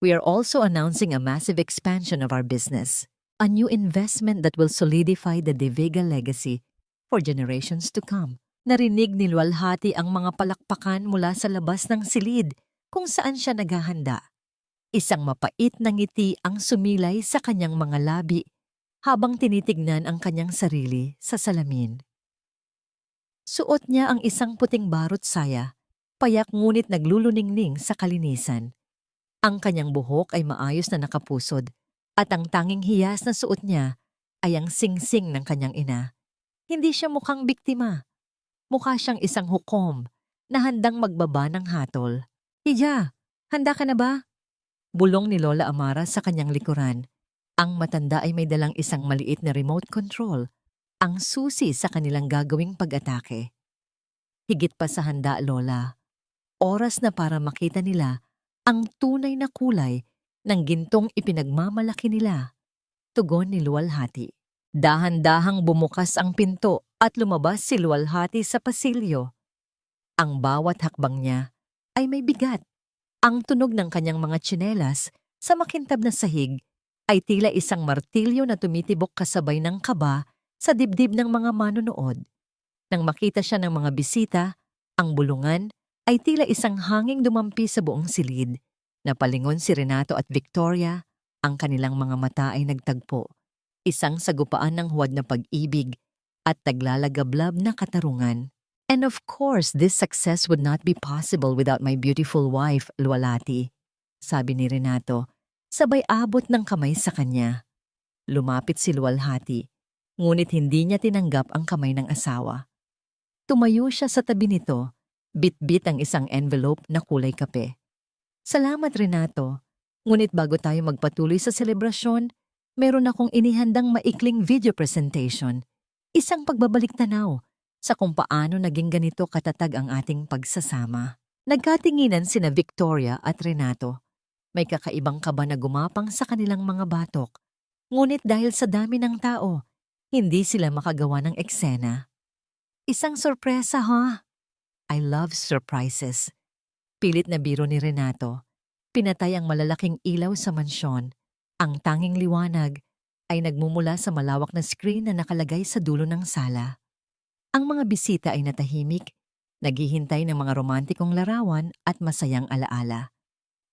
We are also announcing a massive expansion of our business, a new investment that will solidify the De Vega legacy for generations to come. Narinig ni luwalhati ang mga palakpakan mula sa labas ng silid kung saan siya naghahanda. Isang mapait na ngiti ang sumilay sa kanyang mga labi habang tinitignan ang kanyang sarili sa salamin. Suot niya ang isang puting barot saya, payak ngunit nagluluningning sa kalinisan. Ang kanyang buhok ay maayos na nakapusod at ang tanging hiyas na suot niya ay ang singsing ng kanyang ina. Hindi siya mukhang biktima. Mukha siyang isang hukom na handang magbaba ng hatol. Hija, handa ka na ba? Bulong ni Lola Amara sa kanyang likuran. Ang matanda ay may dalang isang maliit na remote control, ang susi sa kanilang gagawing pag-atake. Higit pa sa handa, Lola, oras na para makita nila ang tunay na kulay ng gintong ipinagmamalaki nila. Tugon ni Luwalhati. Dahan-dahang bumukas ang pinto at lumabas si Luwalhati sa pasilyo. Ang bawat hakbang niya ay may bigat. Ang tunog ng kanyang mga tsinelas sa makintab na sahig ay tila isang martilyo na tumitibok kasabay ng kaba sa dibdib ng mga manonood. Nang makita siya ng mga bisita, ang bulungan ay tila isang hanging dumampi sa buong silid. Napalingon si Renato at Victoria, ang kanilang mga mata ay nagtagpo. Isang sagupaan ng huwad na pag-ibig at taglalagablab na katarungan. And of course, this success would not be possible without my beautiful wife, Luwalhati, sabi ni Renato, sabay abot ng kamay sa kanya. Lumapit si Luwalhati, ngunit hindi niya tinanggap ang kamay ng asawa. Tumayo siya sa tabi nito, bit-bit ang isang envelope na kulay kape. Salamat, Renato. Ngunit bago tayo magpatuloy sa selebrasyon, meron akong inihandang maikling video presentation. Isang pagbabalik-tanaw sa kung paano naging ganito katatag ang ating pagsasama. Nagkatinginan sina Victoria at Renato. May kakaibang kaba na gumapang sa kanilang mga batok. Ngunit dahil sa dami ng tao, hindi sila makagawa ng eksena. Isang sorpresa, ha? I love surprises. Pilit na biro ni Renato. Pinatay ang malalaking ilaw sa mansyon. Ang tanging liwanag ay nagmumula sa malawak na screen na nakalagay sa dulo ng sala. Ang mga bisita ay natahimik, naghihintay ng mga romantikong larawan at masayang alaala.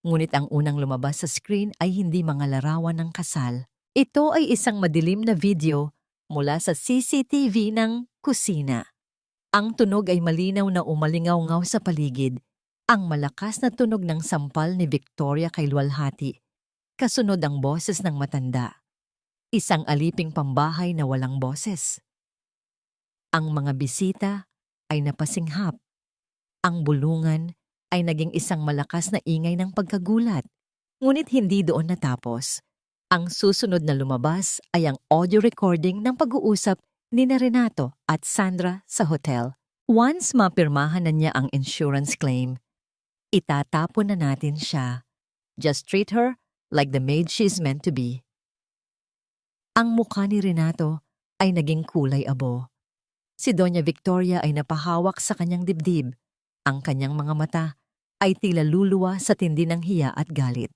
Ngunit ang unang lumabas sa screen ay hindi mga larawan ng kasal. Ito ay isang madilim na video mula sa CCTV ng kusina. Ang tunog ay malinaw na umalingaw-ngaw sa paligid. Ang malakas na tunog ng sampal ni Victoria kay Luwalhati. Kasunod ang boses ng matanda. Isang aliping pambahay na walang boses. Ang mga bisita ay napasinghap. Ang bulungan ay naging isang malakas na ingay ng pagkagulat. Ngunit hindi doon natapos. Ang susunod na lumabas ay ang audio recording ng pag-uusap ni Renato at Sandra sa hotel. Once mapirmahan na niya ang insurance claim, itatapon na natin siya. Just treat her like the maid she's meant to be. Ang mukha ni Renato ay naging kulay abo. Si Doña Victoria ay napahawak sa kanyang dibdib. Ang kanyang mga mata ay tila luluwa sa tindi ng hiya at galit.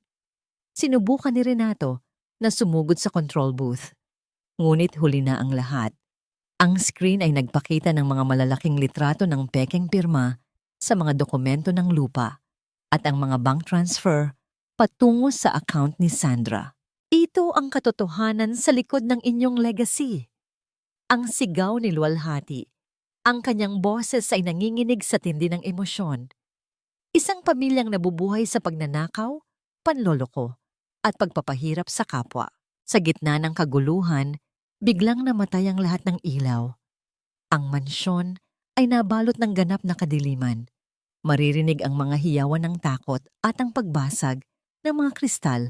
Sinubukan ni Renato na sumugod sa control booth. Ngunit huli na ang lahat. Ang screen ay nagpakita ng mga malalaking litrato ng pekeng pirma sa mga dokumento ng lupa at ang mga bank transfer patungo sa account ni Sandra. Ito ang katotohanan sa likod ng inyong legacy. Ang sigaw ni Luwalhati. Ang kanyang boses ay nanginginig sa tindi ng emosyon. Isang pamilyang nabubuhay sa pagnanakaw, panloloko, at pagpapahirap sa kapwa. Sa gitna ng kaguluhan, biglang namatay ang lahat ng ilaw. Ang mansyon ay nabalot ng ganap na kadiliman. Maririnig ang mga hiyawan ng takot at ang pagbasag ng mga kristal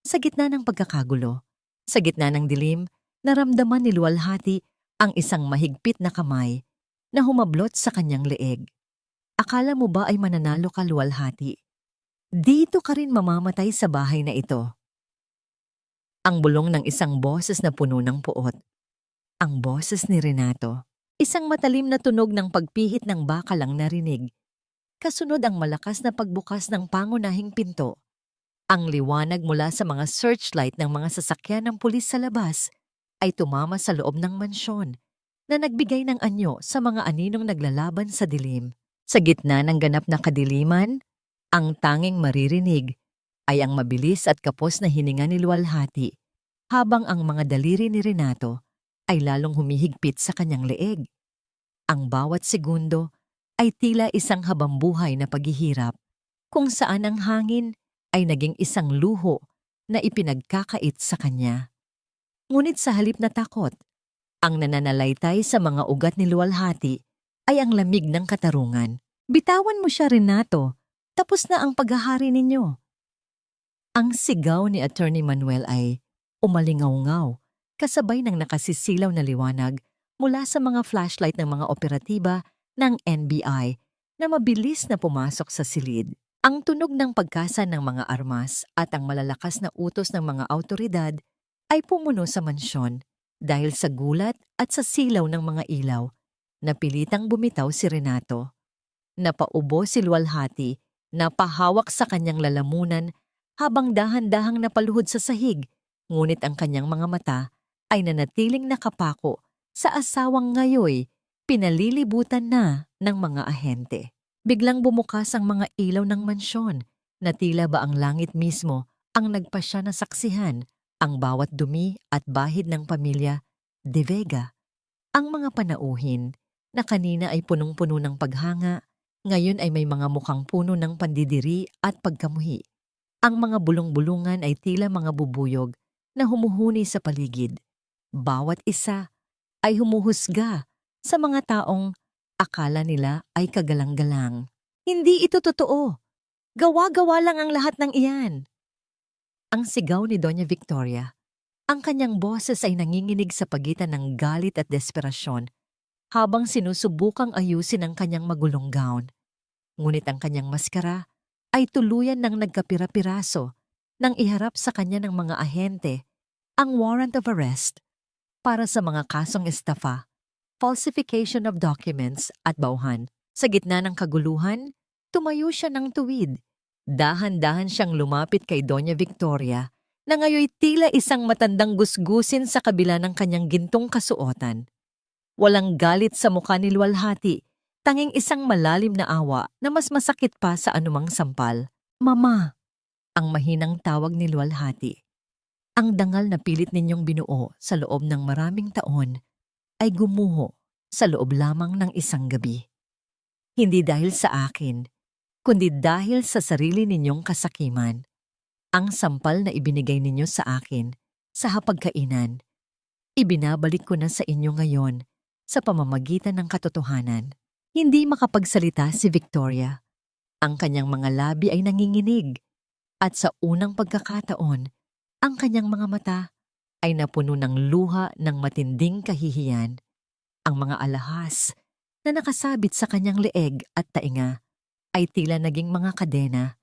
sa gitna ng pagkakagulo. Sa gitna ng dilim, naramdaman ni Luwalhati ang isang mahigpit na kamay na humablot sa kanyang leeg. Akala mo ba ay mananalo ka, Luwalhati? Dito ka rin mamamatay sa bahay na ito. Ang bulong ng isang boses na puno ng puot. Ang boses ni Renato. Isang matalim na tunog ng pagpihit ng bakal ang narinig. Kasunod ang malakas na pagbukas ng pangunahing pinto. Ang liwanag mula sa mga searchlight ng mga sasakyan ng pulis sa labas ay tumama sa loob ng mansyon na nagbigay ng anyo sa mga aninong naglalaban sa dilim. Sa gitna ng ganap na kadiliman, ang tanging maririnig ay ang mabilis at kapos na hininga ni Luwalhati habang ang mga daliri ni Renato ay lalong humihigpit sa kanyang leeg. Ang bawat segundo ay tila isang habambuhay na paghihirap kung saan ang hangin ay naging isang luho na ipinagkakait sa kanya. Ngunit sa halip na takot, ang nananalaytay sa mga ugat ni Luwalhati ay ang lamig ng katarungan. Bitawan mo siya, Renato. Tapos na ang paghahari ninyo. Ang sigaw ni Attorney Manuel ay umalingaw-ngaw, kasabay ng nakasisilaw na liwanag mula sa mga flashlight ng mga operatiba ng NBI na mabilis na pumasok sa silid. Ang tunog ng pagkasa ng mga armas at ang malalakas na utos ng mga awtoridad ay pumuno sa mansyon dahil sa gulat at sa silaw ng mga ilaw. Napilitang bumitaw si Renato. Napaubo si Luwalhati, napahawak sa kanyang lalamunan habang dahan-dahang napaluhod sa sahig, ngunit ang kanyang mga mata ay nanatiling nakapako sa asawang ngayoy pinalilibutan na ng mga ahente. Biglang bumukas ang mga ilaw ng mansyon na tila ba ang langit mismo ang nagpasya na saksihan ang bawat dumi at bahid ng pamilya De Vega. Ang mga panauhin na kanina ay punong-puno ng paghanga, ngayon ay may mga mukhang puno ng pandidiri at pagkamuhi. Ang mga bulong-bulungan ay tila mga bubuyog na humuhuni sa paligid. Bawat isa ay humuhusga sa mga taong akala nila ay kagalang-galang. Hindi ito totoo. Gawa-gawa lang ang lahat ng iyan. Ang sigaw ni Doña Victoria. Ang kanyang boses ay nanginginig sa pagitan ng galit at desperasyon habang sinusubukang ayusin ang kanyang magulong gown. Ngunit ang kanyang maskara ay tuluyan ng nagkapira-piraso nang iharap sa kanya ng mga ahente ang warrant of arrest para sa mga kasong estafa, falsification of documents at bauhan. Sa gitna ng kaguluhan, tumayo siya ng tuwid. Dahan-dahan siyang lumapit kay Doña Victoria na ngayoy tila isang matandang gusgusin sa kabila ng kanyang gintong kasuotan. Walang galit sa mukha ni Luwalhati, tanging isang malalim na awa na mas masakit pa sa anumang sampal. Mama, ang mahinang tawag ni Luwalhati. Ang dangal na pilit ninyong binuo sa loob ng maraming taon ay gumuho sa loob lamang ng isang gabi. Hindi dahil sa akin, kundi dahil sa sarili ninyong kasakiman. Ang sampal na ibinigay ninyo sa akin sa hapagkainan, ibinabalik ko na sa inyo ngayon sa pamamagitan ng katotohanan. Hindi makapagsalita si Victoria. Ang kanyang mga labi ay nanginginig at sa unang pagkakataon, ang kanyang mga mata ay napuno ng luha ng matinding kahihiyan. Ang mga alahas na nakasabit sa kanyang leeg at tainga ay tila naging mga kadena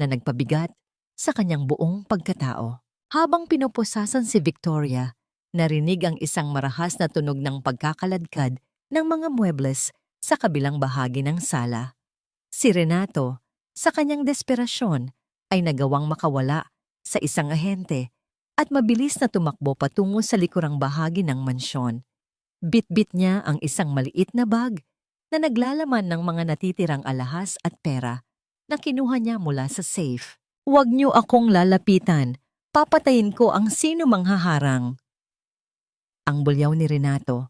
na nagpabigat sa kanyang buong pagkatao. Habang pinupusasan si Victoria, narinig ang isang marahas na tunog ng pagkakaladkad ng mga muebles sa kabilang bahagi ng sala. Si Renato, sa kanyang desperasyon, ay nagawang makawala sa isang ahente at mabilis na tumakbo patungo sa likurang bahagi ng mansyon. Bit-bit niya ang isang maliit na bag na naglalaman ng mga natitirang alahas at pera na kinuha niya mula sa safe. Huwag niyo akong lalapitan. Papatayin ko ang sino mang haharang. Ang bulyaw ni Renato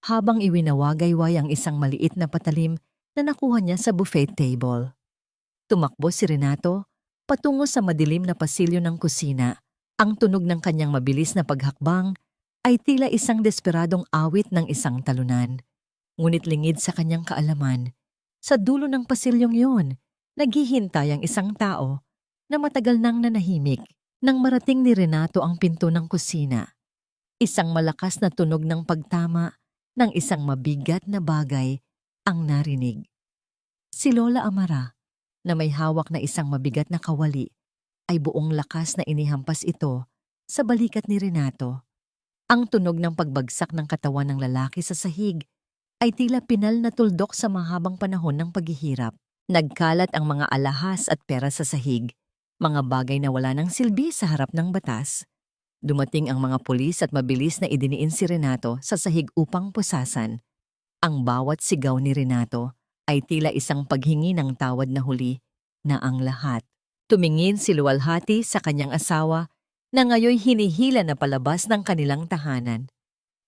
habang iwinawagayway ang isang maliit na patalim na nakuha niya sa buffet table. Tumakbo si Renato patungo sa madilim na pasilyo ng kusina. Ang tunog ng kanyang mabilis na paghakbang ay tila isang desperadong awit ng isang talunan. Ngunit lingid sa kanyang kaalaman, sa dulo ng pasilyong yun, naghihintay ang isang tao na matagal nang nanahimik. Nang marating ni Renato ang pinto ng kusina, isang malakas na tunog ng pagtama ng isang mabigat na bagay ang narinig. Si Lola Amara, na may hawak na isang mabigat na kawali, ay buong lakas na inihampas ito sa balikat ni Renato. Ang tunog ng pagbagsak ng katawan ng lalaki sa sahig ay tila pinal na tuldok sa mahabang panahon ng paghihirap. Nagkalat ang mga alahas at pera sa sahig, mga bagay na wala ng silbi sa harap ng batas. Dumating ang mga pulis at mabilis na idiniin si Renato sa sahig upang pusasan. Ang bawat sigaw ni Renato ay tila isang paghingi ng tawad na huli na ang lahat. Tumingin si Luwalhati sa kanyang asawa na ngayoy hinihila na palabas ng kanilang tahanan.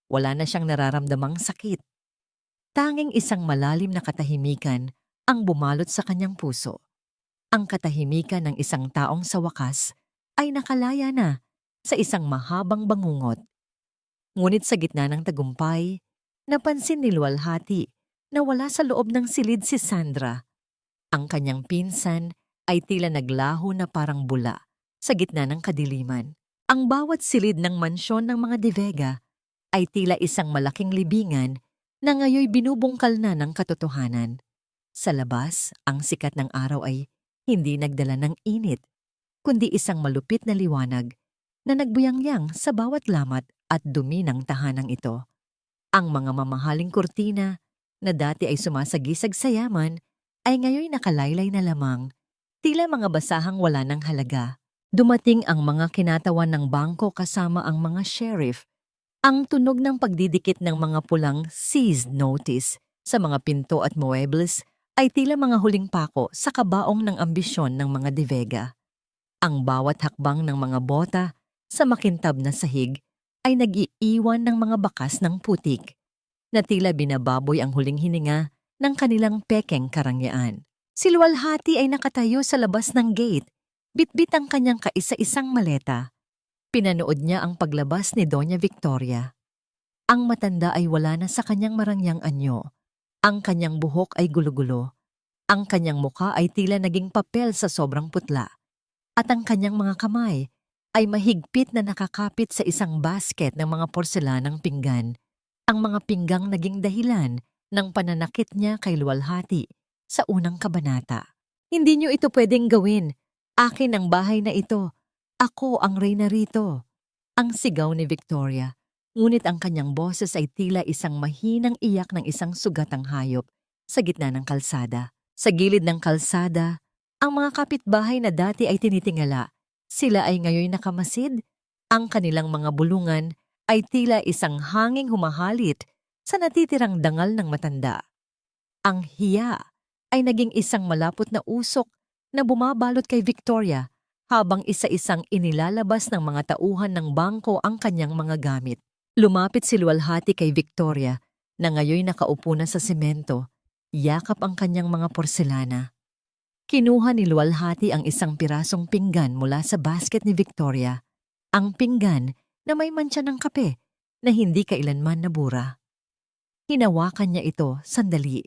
Wala na siyang nararamdamang sakit. Tanging isang malalim na katahimikan ang bumalot sa kanyang puso. Ang katahimikan ng isang taong sa wakas ay nakalaya na sa isang mahabang bangungot. Ngunit sa gitna ng tagumpay, napansin ni Luwalhati na wala sa loob ng silid si Sandra. Ang kanyang pinsan ay tila naglaho na parang bula sa gitna ng kadiliman. Ang bawat silid ng mansyon ng mga De Vega ay tila isang malaking libingan na ngayoy binubungkal na ng katotohanan. Sa labas, ang sikat ng araw ay hindi nagdala ng init, kundi isang malupit na liwanag na nagbuyangyang sa bawat lamat at dumi ng tahanang ito. Ang mga mamahaling kurtina na dati ay sumasagisag sa yaman ay ngayoy nakalaylay na lamang, tila mga basahang wala ng halaga. Dumating ang mga kinatawan ng bangko kasama ang mga sheriff. Ang tunog ng pagdidikit ng mga pulang seized notice sa mga pinto at muebles ay tila mga huling pako sa kabaong ng ambisyon ng mga De Vega. Ang bawat hakbang ng mga bota sa makintab na sahig ay nag-iiwan ng mga bakas ng putik na tila binababoy ang huling hininga ng kanilang pekeng karangyaan. Si Luwalhati ay nakatayo sa labas ng gate, bitbit ang kanyang kaisa-isang maleta. Pinanood niya ang paglabas ni Doña Victoria. Ang matanda ay wala na sa kanyang marangyang anyo. Ang kanyang buhok ay gulo-gulo. Ang kanyang mukha ay tila naging papel sa sobrang putla. At ang kanyang mga kamay ay mahigpit na nakakapit sa isang basket ng mga porselanang pinggan. Ang mga pinggang naging dahilan ng pananakit niya kay Luwalhati sa unang kabanata. Hindi niyo ito pwedeng gawin. Akin ang bahay na ito. Ako ang reyna rito. Ang sigaw ni Victoria. Ngunit ang kanyang boses ay tila isang mahinang iyak ng isang sugatang hayop sa gitna ng kalsada. Sa gilid ng kalsada, ang mga kapitbahay na dati ay tinitingala. Sila ay ngayon nakamasid. Ang kanilang mga bulungan ay tila isang hanging humahalit sa natitirang dangal ng matanda. Ang hiya ay naging isang malapot na usok na bumabalot kay Victoria habang isa-isang inilalabas ng mga tauhan ng bangko ang kanyang mga gamit. Lumapit si Luwalhati kay Victoria na ngayoy nakaupo na sa semento, yakap ang kanyang mga porselana. Kinuha ni Luwalhati ang isang pirasong pinggan mula sa basket ni Victoria, ang pinggan na may mantsa ng kape na hindi kailanman nabura. Hinawakan niya ito sandali.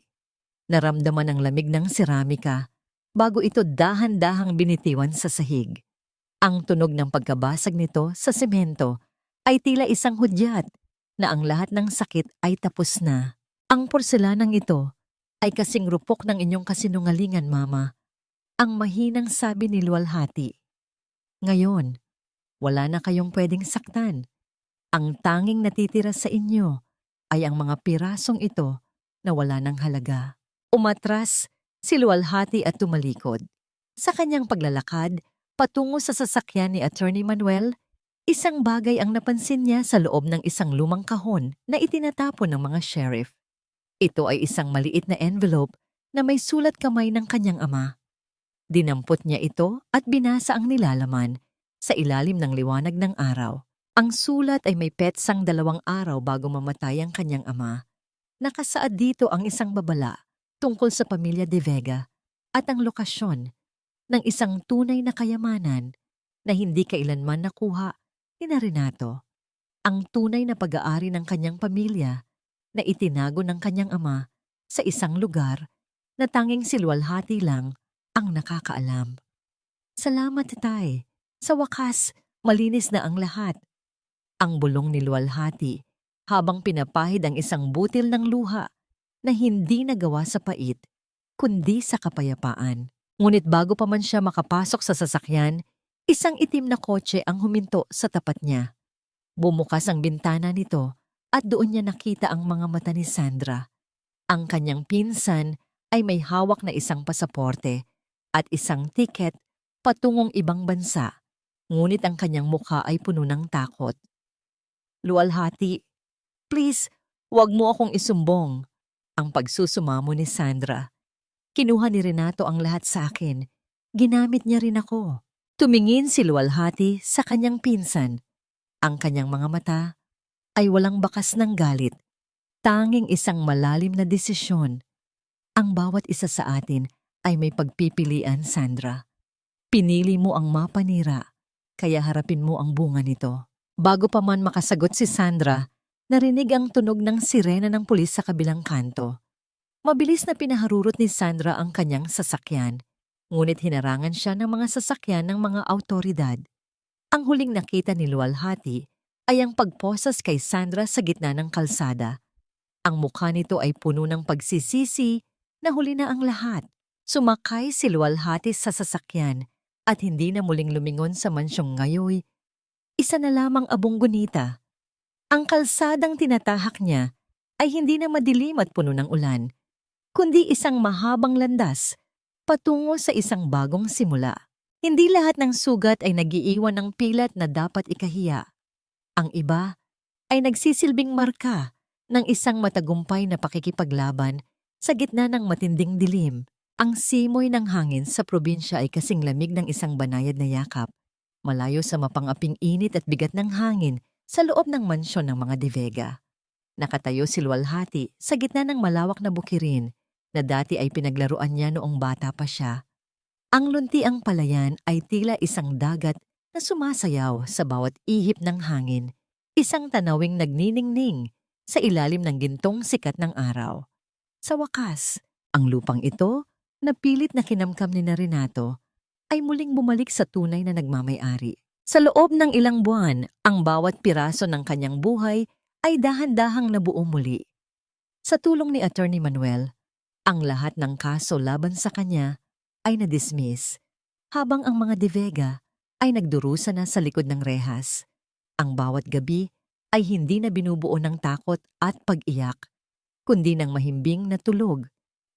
Naramdaman ang lamig ng seramika bago ito dahan-dahang binitiwan sa sahig. Ang tunog ng pagkabasag nito sa semento ay tila isang hudyat na ang lahat ng sakit ay tapos na. Ang porselanang ito ay kasing rupok ng inyong kasinungalingan, Mama. Ang mahinang sabi ni Luwalhati. Ngayon, wala na kayong pwedeng saktan. Ang tanging natitira sa inyo ay ang mga pirasong ito na wala ng halaga. Umatras si Luwalhati at tumalikod. Sa kanyang paglalakad, patungo sa sasakyan ni Attorney Manuel, isang bagay ang napansin niya sa loob ng isang lumang kahon na itinatapon ng mga sheriff. Ito ay isang maliit na envelope na may sulat kamay ng kanyang ama. Dinampot niya ito at binasa ang nilalaman sa ilalim ng liwanag ng araw. Ang sulat ay may petsang 2 araw bago mamatay ang kanyang ama. Nakasaad dito ang isang babala tungkol sa pamilya De Vega at ang lokasyon ng isang tunay na kayamanan na hindi kailanman nakuha ni Renato. Ang tunay na pag-aari ng kanyang pamilya na itinago ng kanyang ama sa isang lugar na tanging si Luwalhati lang ang nakakaalam. Salamat, Tay. Sa wakas, malinis na ang lahat. Ang bulong ni Luwalhati habang pinapahid ang isang butil ng luha na hindi nagawa sa pait, kundi sa kapayapaan. Ngunit bago pa man siya makapasok sa sasakyan, isang itim na kotse ang huminto sa tapat niya. Bumukas ang bintana nito at doon niya nakita ang mga mata ni Sandra. Ang kanyang pinsan ay may hawak na isang pasaporte at isang tiket patungong ibang bansa, ngunit ang kanyang mukha ay puno ng takot. Luwalhati, please, wag mo akong isumbong. Ang pagsusumamo ni Sandra. Kinuha ni Renato ang lahat sa akin. Ginamit niya rin ako. Tumingin si Luwalhati sa kanyang pinsan. Ang kanyang mga mata ay walang bakas ng galit. Tanging isang malalim na desisyon. Ang bawat isa sa atin ay may pagpipilian, Sandra. Pinili mo ang mapanira, kaya harapin mo ang bunga nito. Bago pa man makasagot si Sandra, narinig ang tunog ng sirena ng pulis sa kabilang kanto. Mabilis na pinaharurot ni Sandra ang kanyang sasakyan, ngunit hinarangan siya ng mga sasakyan ng mga awtoridad. Ang huling nakita ni Luwalhati ay ang pagposas kay Sandra sa gitna ng kalsada. Ang mukha nito ay puno ng pagsisisi na huli na ang lahat. Sumakay si Luwalhati sa sasakyan at hindi na muling lumingon sa mansyong ngayoy. Isa na lamang abong gunita. Ang kalsadang tinatahak niya ay hindi na madilim at puno ng ulan, kundi isang mahabang landas patungo sa isang bagong simula. Hindi lahat ng sugat ay nagiiwan ng pilat na dapat ikahiya. Ang iba ay nagsisilbing marka ng isang matagumpay na pakikipaglaban sa gitna ng matinding dilim. Ang simoy ng hangin sa probinsya ay kasing lamig ng isang banayad na yakap, malayo sa mapang-aping init at bigat ng hangin sa loob ng mansyon ng mga De Vega. Nakatayo si Luwalhati sa gitna ng malawak na bukirin na dati ay pinaglaruan niya noong bata pa siya. Ang luntiang palayan ay tila isang dagat na sumasayaw sa bawat ihip ng hangin, isang tanawing nagniningning sa ilalim ng gintong sikat ng araw. Sa wakas, ang lupang ito, na pilit na kinamkam ni Renato, ay muling bumalik sa tunay na nagmamay-ari. Sa loob ng ilang buwan, ang bawat piraso ng kanyang buhay ay dahan-dahang nabuo muli. Sa tulong ni Attorney Manuel, ang lahat ng kaso laban sa kanya ay na-dismiss, habang ang mga De Vega ay nagdurusa na sa likod ng rehas. Ang bawat gabi ay hindi na binubuo ng takot at pag-iyak, kundi ng mahimbing na tulog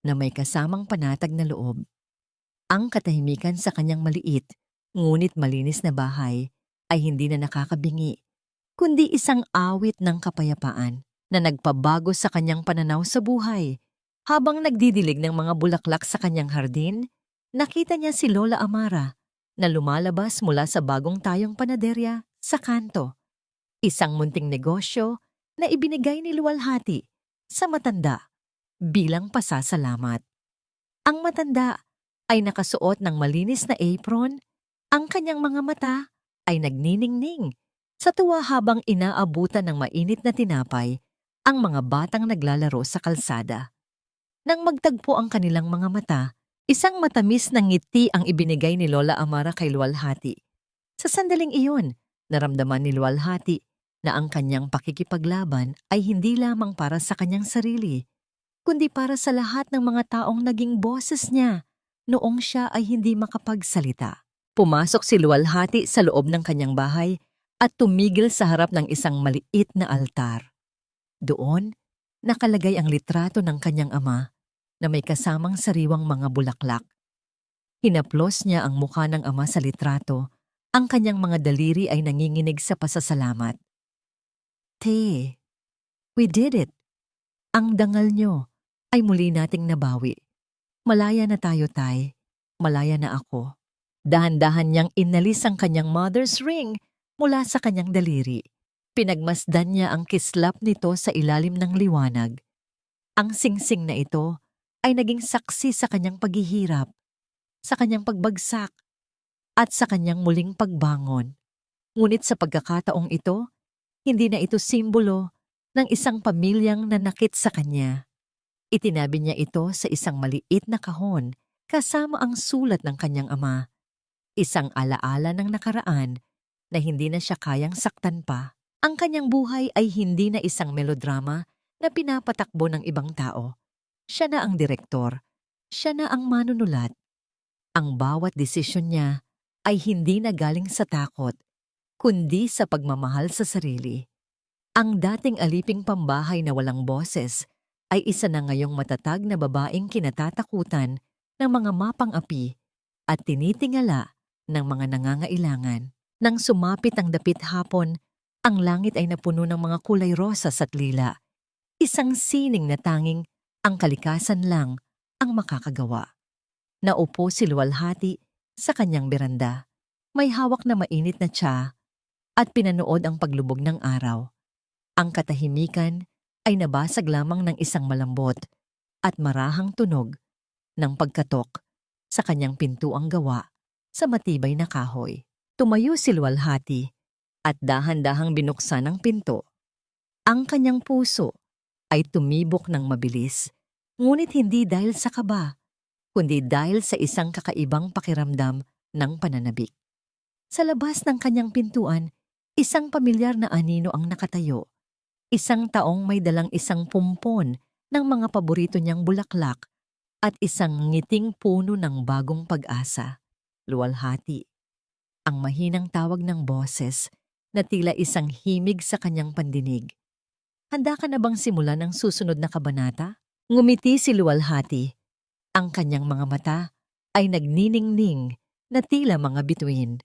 na may kasamang panatag na loob. Ang katahimikan sa kanyang maliit, ngunit malinis na bahay ay hindi na nakakabingi, kundi isang awit ng kapayapaan na nagpabago sa kanyang pananaw sa buhay. Habang nagdidilig ng mga bulaklak sa kanyang hardin, nakita niya si Lola Amara na lumalabas mula sa bagong tayong panaderya sa kanto. Isang munting negosyo na ibinigay ni Luwalhati sa matanda bilang pasasalamat. Ang matanda ay nakasuot ng malinis na apron, ang kanyang mga mata ay nagniningning sa tuwa habang inaabutan ng mainit na tinapay ang mga batang naglalaro sa kalsada. Nang magtagpo ang kanilang mga mata, isang matamis na ngiti ang ibinigay ni Lola Amara kay Luwalhati. Sa sandaling iyon, naramdaman ni Luwalhati na ang kanyang pakikipaglaban ay hindi lamang para sa kanyang sarili, kundi para sa lahat ng mga taong naging boses niya noong siya ay hindi makapagsalita. Pumasok si Luwalhati sa loob ng kanyang bahay at tumigil sa harap ng isang maliit na altar. Doon, nakalagay ang litrato ng kanyang ama na may kasamang sariwang mga bulaklak. Hinaplos niya ang mukha ng ama sa litrato, ang kanyang mga daliri ay nanginginig sa pasasalamat. Te, we did it! Ang dangal niyo ay muli nating nabawi. Malaya na tayo, Tay. Malaya na ako. Dahan-dahan niyang inalis ang kanyang mother's ring mula sa kanyang daliri. Pinagmasdan niya ang kislap nito sa ilalim ng liwanag. Ang singsing na ito ay naging saksi sa kanyang paghihirap, sa kanyang pagbagsak, at sa kanyang muling pagbangon. Ngunit sa pagkakataong ito, hindi na ito simbolo ng isang pamilyang nanakit sa kanya. Itinabi niya ito sa isang maliit na kahon kasama ang sulat ng kanyang ama. Isang alaala ng nakaraan na hindi na siya kayang saktan pa. Ang kanyang buhay ay hindi na isang melodrama na pinapatakbo ng ibang tao. Siya na ang direktor. Siya na ang manunulat. Ang bawat desisyon niya ay hindi na galing sa takot, kundi sa pagmamahal sa sarili. Ang dating aliping pambahay na walang boses ay isa na ngayong matatag na babaeng kinatatakutan ng mga mapang-api at tinitingala ng mga nangangailangan. Nang sumapit ang dapit hapon, ang langit ay napuno ng mga kulay rosas at lila. Isang sining na tanging ang kalikasan lang ang makakagawa. Naupo si Luwalhati sa kanyang beranda. May hawak na mainit na tsa at pinanood ang paglubog ng araw. Ang katahimikan ay nabasag lamang ng isang malambot at marahang tunog ng pagkatok sa kanyang pintuang gawa sa matibay na kahoy. Tumayo si Luwalhati at dahan-dahang binuksan ang pinto. Ang kanyang puso ay tumibok ng mabilis Ngunit hindi dahil sa kaba, kundi dahil sa isang kakaibang pakiramdam ng pananabik. Sa labas ng kanyang pintuan, isang pamilyar na anino ang nakatayo. Isang taong may dalang isang pumpon ng mga paborito niyang bulaklak at isang ngiting puno ng bagong pag-asa. Luwalhati. Ang mahinang tawag ng boses na tila isang himig sa kanyang pandinig. Handa ka na bang simulan ang susunod na kabanata? Ngumiti si Luwalhati. Ang kanyang mga mata ay nagniningning na tila mga bituin.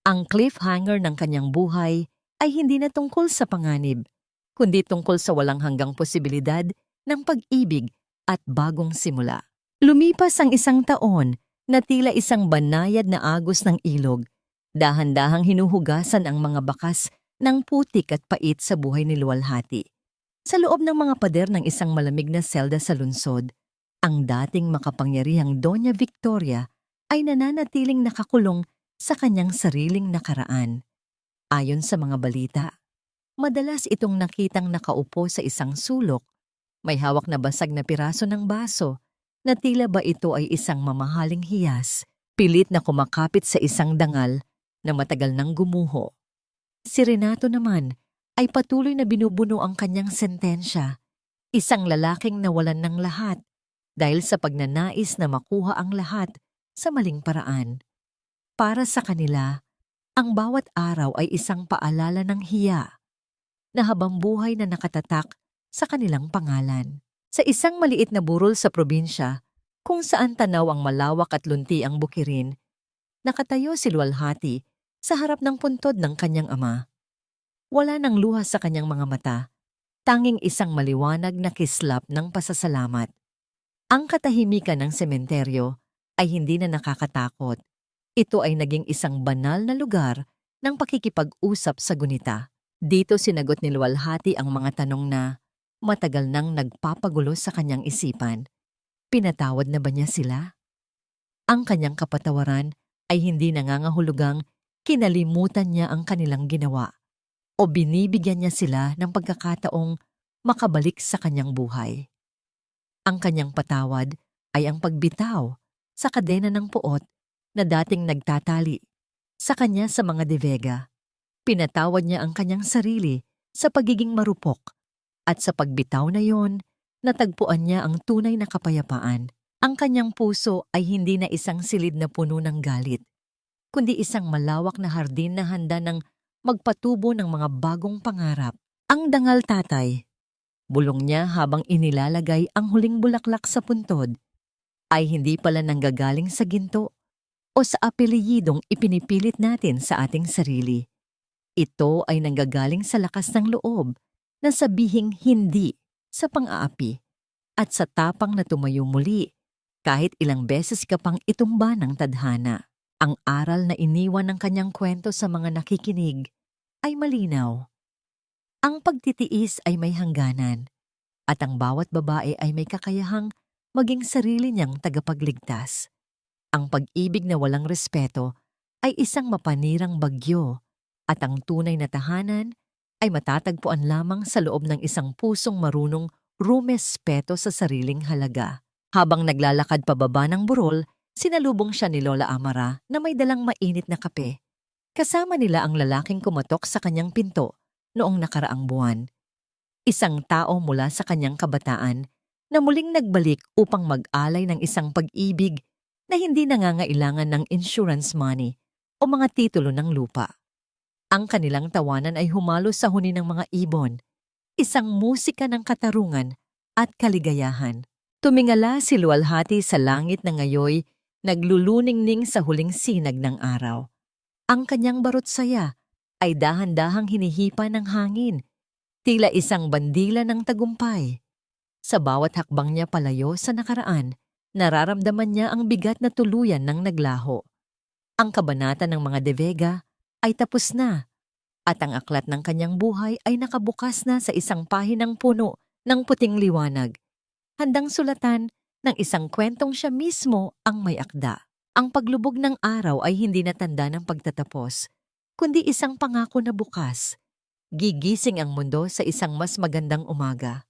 Ang cliffhanger ng kanyang buhay ay hindi na tungkol sa panganib, kundi tungkol sa walang hanggang posibilidad ng pag-ibig at bagong simula. Lumipas ang isang taon na tila isang banayad na agos ng ilog, dahan-dahang hinuhugasan ang mga bakas ng putik at pait sa buhay ni Luwalhati. Sa loob ng mga pader ng isang malamig na selda sa lungsod, ang dating makapangyarihang Doña Victoria ay nananatiling nakakulong sa kanyang sariling nakaraan. Ayon sa mga balita, madalas itong nakitang nakaupo sa isang sulok, may hawak na basag na piraso ng baso, na tila ba ito ay isang mamahaling hiyas, pilit na kumakapit sa isang dangal na matagal nang gumuho. Si Renato naman ay patuloy na binubuno ang kanyang sentensya, isang lalaking nawalan ng lahat dahil sa pagnanais na makuha ang lahat sa maling paraan. Para sa kanila, ang bawat araw ay isang paalala ng hiya na habang buhay na nakatatak sa kanilang pangalan. Sa isang maliit na burol sa probinsya, kung saan tanaw ang malawak at lunti ang bukirin, nakatayo si Luwalhati sa harap ng puntod ng kanyang ama. Wala nang luha sa kanyang mga mata, tanging isang maliwanag na kislap ng pasasalamat. Ang katahimikan ng sementeryo ay hindi na nakakatakot. Ito ay naging isang banal na lugar ng pakikipag-usap sa gunita. Dito sinagot ni Luwalhati ang mga tanong na matagal nang nagpapagulo sa kanyang isipan. Pinatawad na ba niya sila? Ang kanyang kapatawaran ay hindi nangangahulugang kinalimutan niya ang kanilang ginawa o binibigyan niya sila ng pagkakataong makabalik sa kanyang buhay. Ang kanyang patawad ay ang pagbitaw sa kadena ng puot na dating nagtatali sa kanya sa mga De Vega. Pinatawad niya ang kanyang sarili sa pagiging marupok at sa pagbitaw na yon, natagpuan niya ang tunay na kapayapaan. Ang kanyang puso ay hindi na isang silid na puno ng galit, kundi isang malawak na hardin na handa ng magpatubo ng mga bagong pangarap. Ang dangal tatay, bulong niya habang inilalagay ang huling bulaklak sa puntod, ay hindi pala nanggagaling sa ginto o sa apelyidong ipinipilit natin sa ating sarili. Ito ay nanggagaling sa lakas ng loob na sabihing hindi sa pang-aapi at sa tapang na tumayo muli kahit ilang beses ka pang itumba ng tadhana. Ang aral na iniwan ng kanyang kwento sa mga nakikinig ay malinaw. Ang pagtitiis ay may hangganan at ang bawat babae ay may kakayahang maging sarili niyang tagapagligtas. Ang pag-ibig na walang respeto ay isang mapanirang bagyo at ang tunay na tahanan ay matatagpuan lamang sa loob ng isang pusong marunong rumespeto sa sariling halaga. Habang naglalakad pababa ng burol, sinalubong siya ni Lola Amara na may dalang mainit na kape. Kasama nila ang lalaking kumatok sa kanyang pinto noong nakaraang buwan. Isang tao mula sa kanyang kabataan na muling nagbalik upang mag-alay ng isang pag-ibig na hindi nangangailangan ng insurance money o mga titulo ng lupa. Ang kanilang tawanan ay humalo sa huni ng mga ibon, isang musika ng katarungan at kaligayahan. Tumingala si Luwalhati sa langit na ngayoy nagluluningning sa huling sinag ng araw. Ang kanyang barot saya ay dahan-dahang hinihipa ng hangin, tila isang bandila ng tagumpay. Sa bawat hakbang niya palayo sa nakaraan, nararamdaman niya ang bigat na tuluyan ng naglaho. Ang kabanata ng mga De Vega ay tapos na at ang aklat ng kanyang buhay ay nakabukas na sa isang pahinang puno ng puting liwanag, handang sulatan ng isang kwentong siya mismo ang may akda. Ang paglubog ng araw ay hindi na tanda ng pagtatapos, kundi isang pangako na bukas. Gigising ang mundo sa isang mas magandang umaga.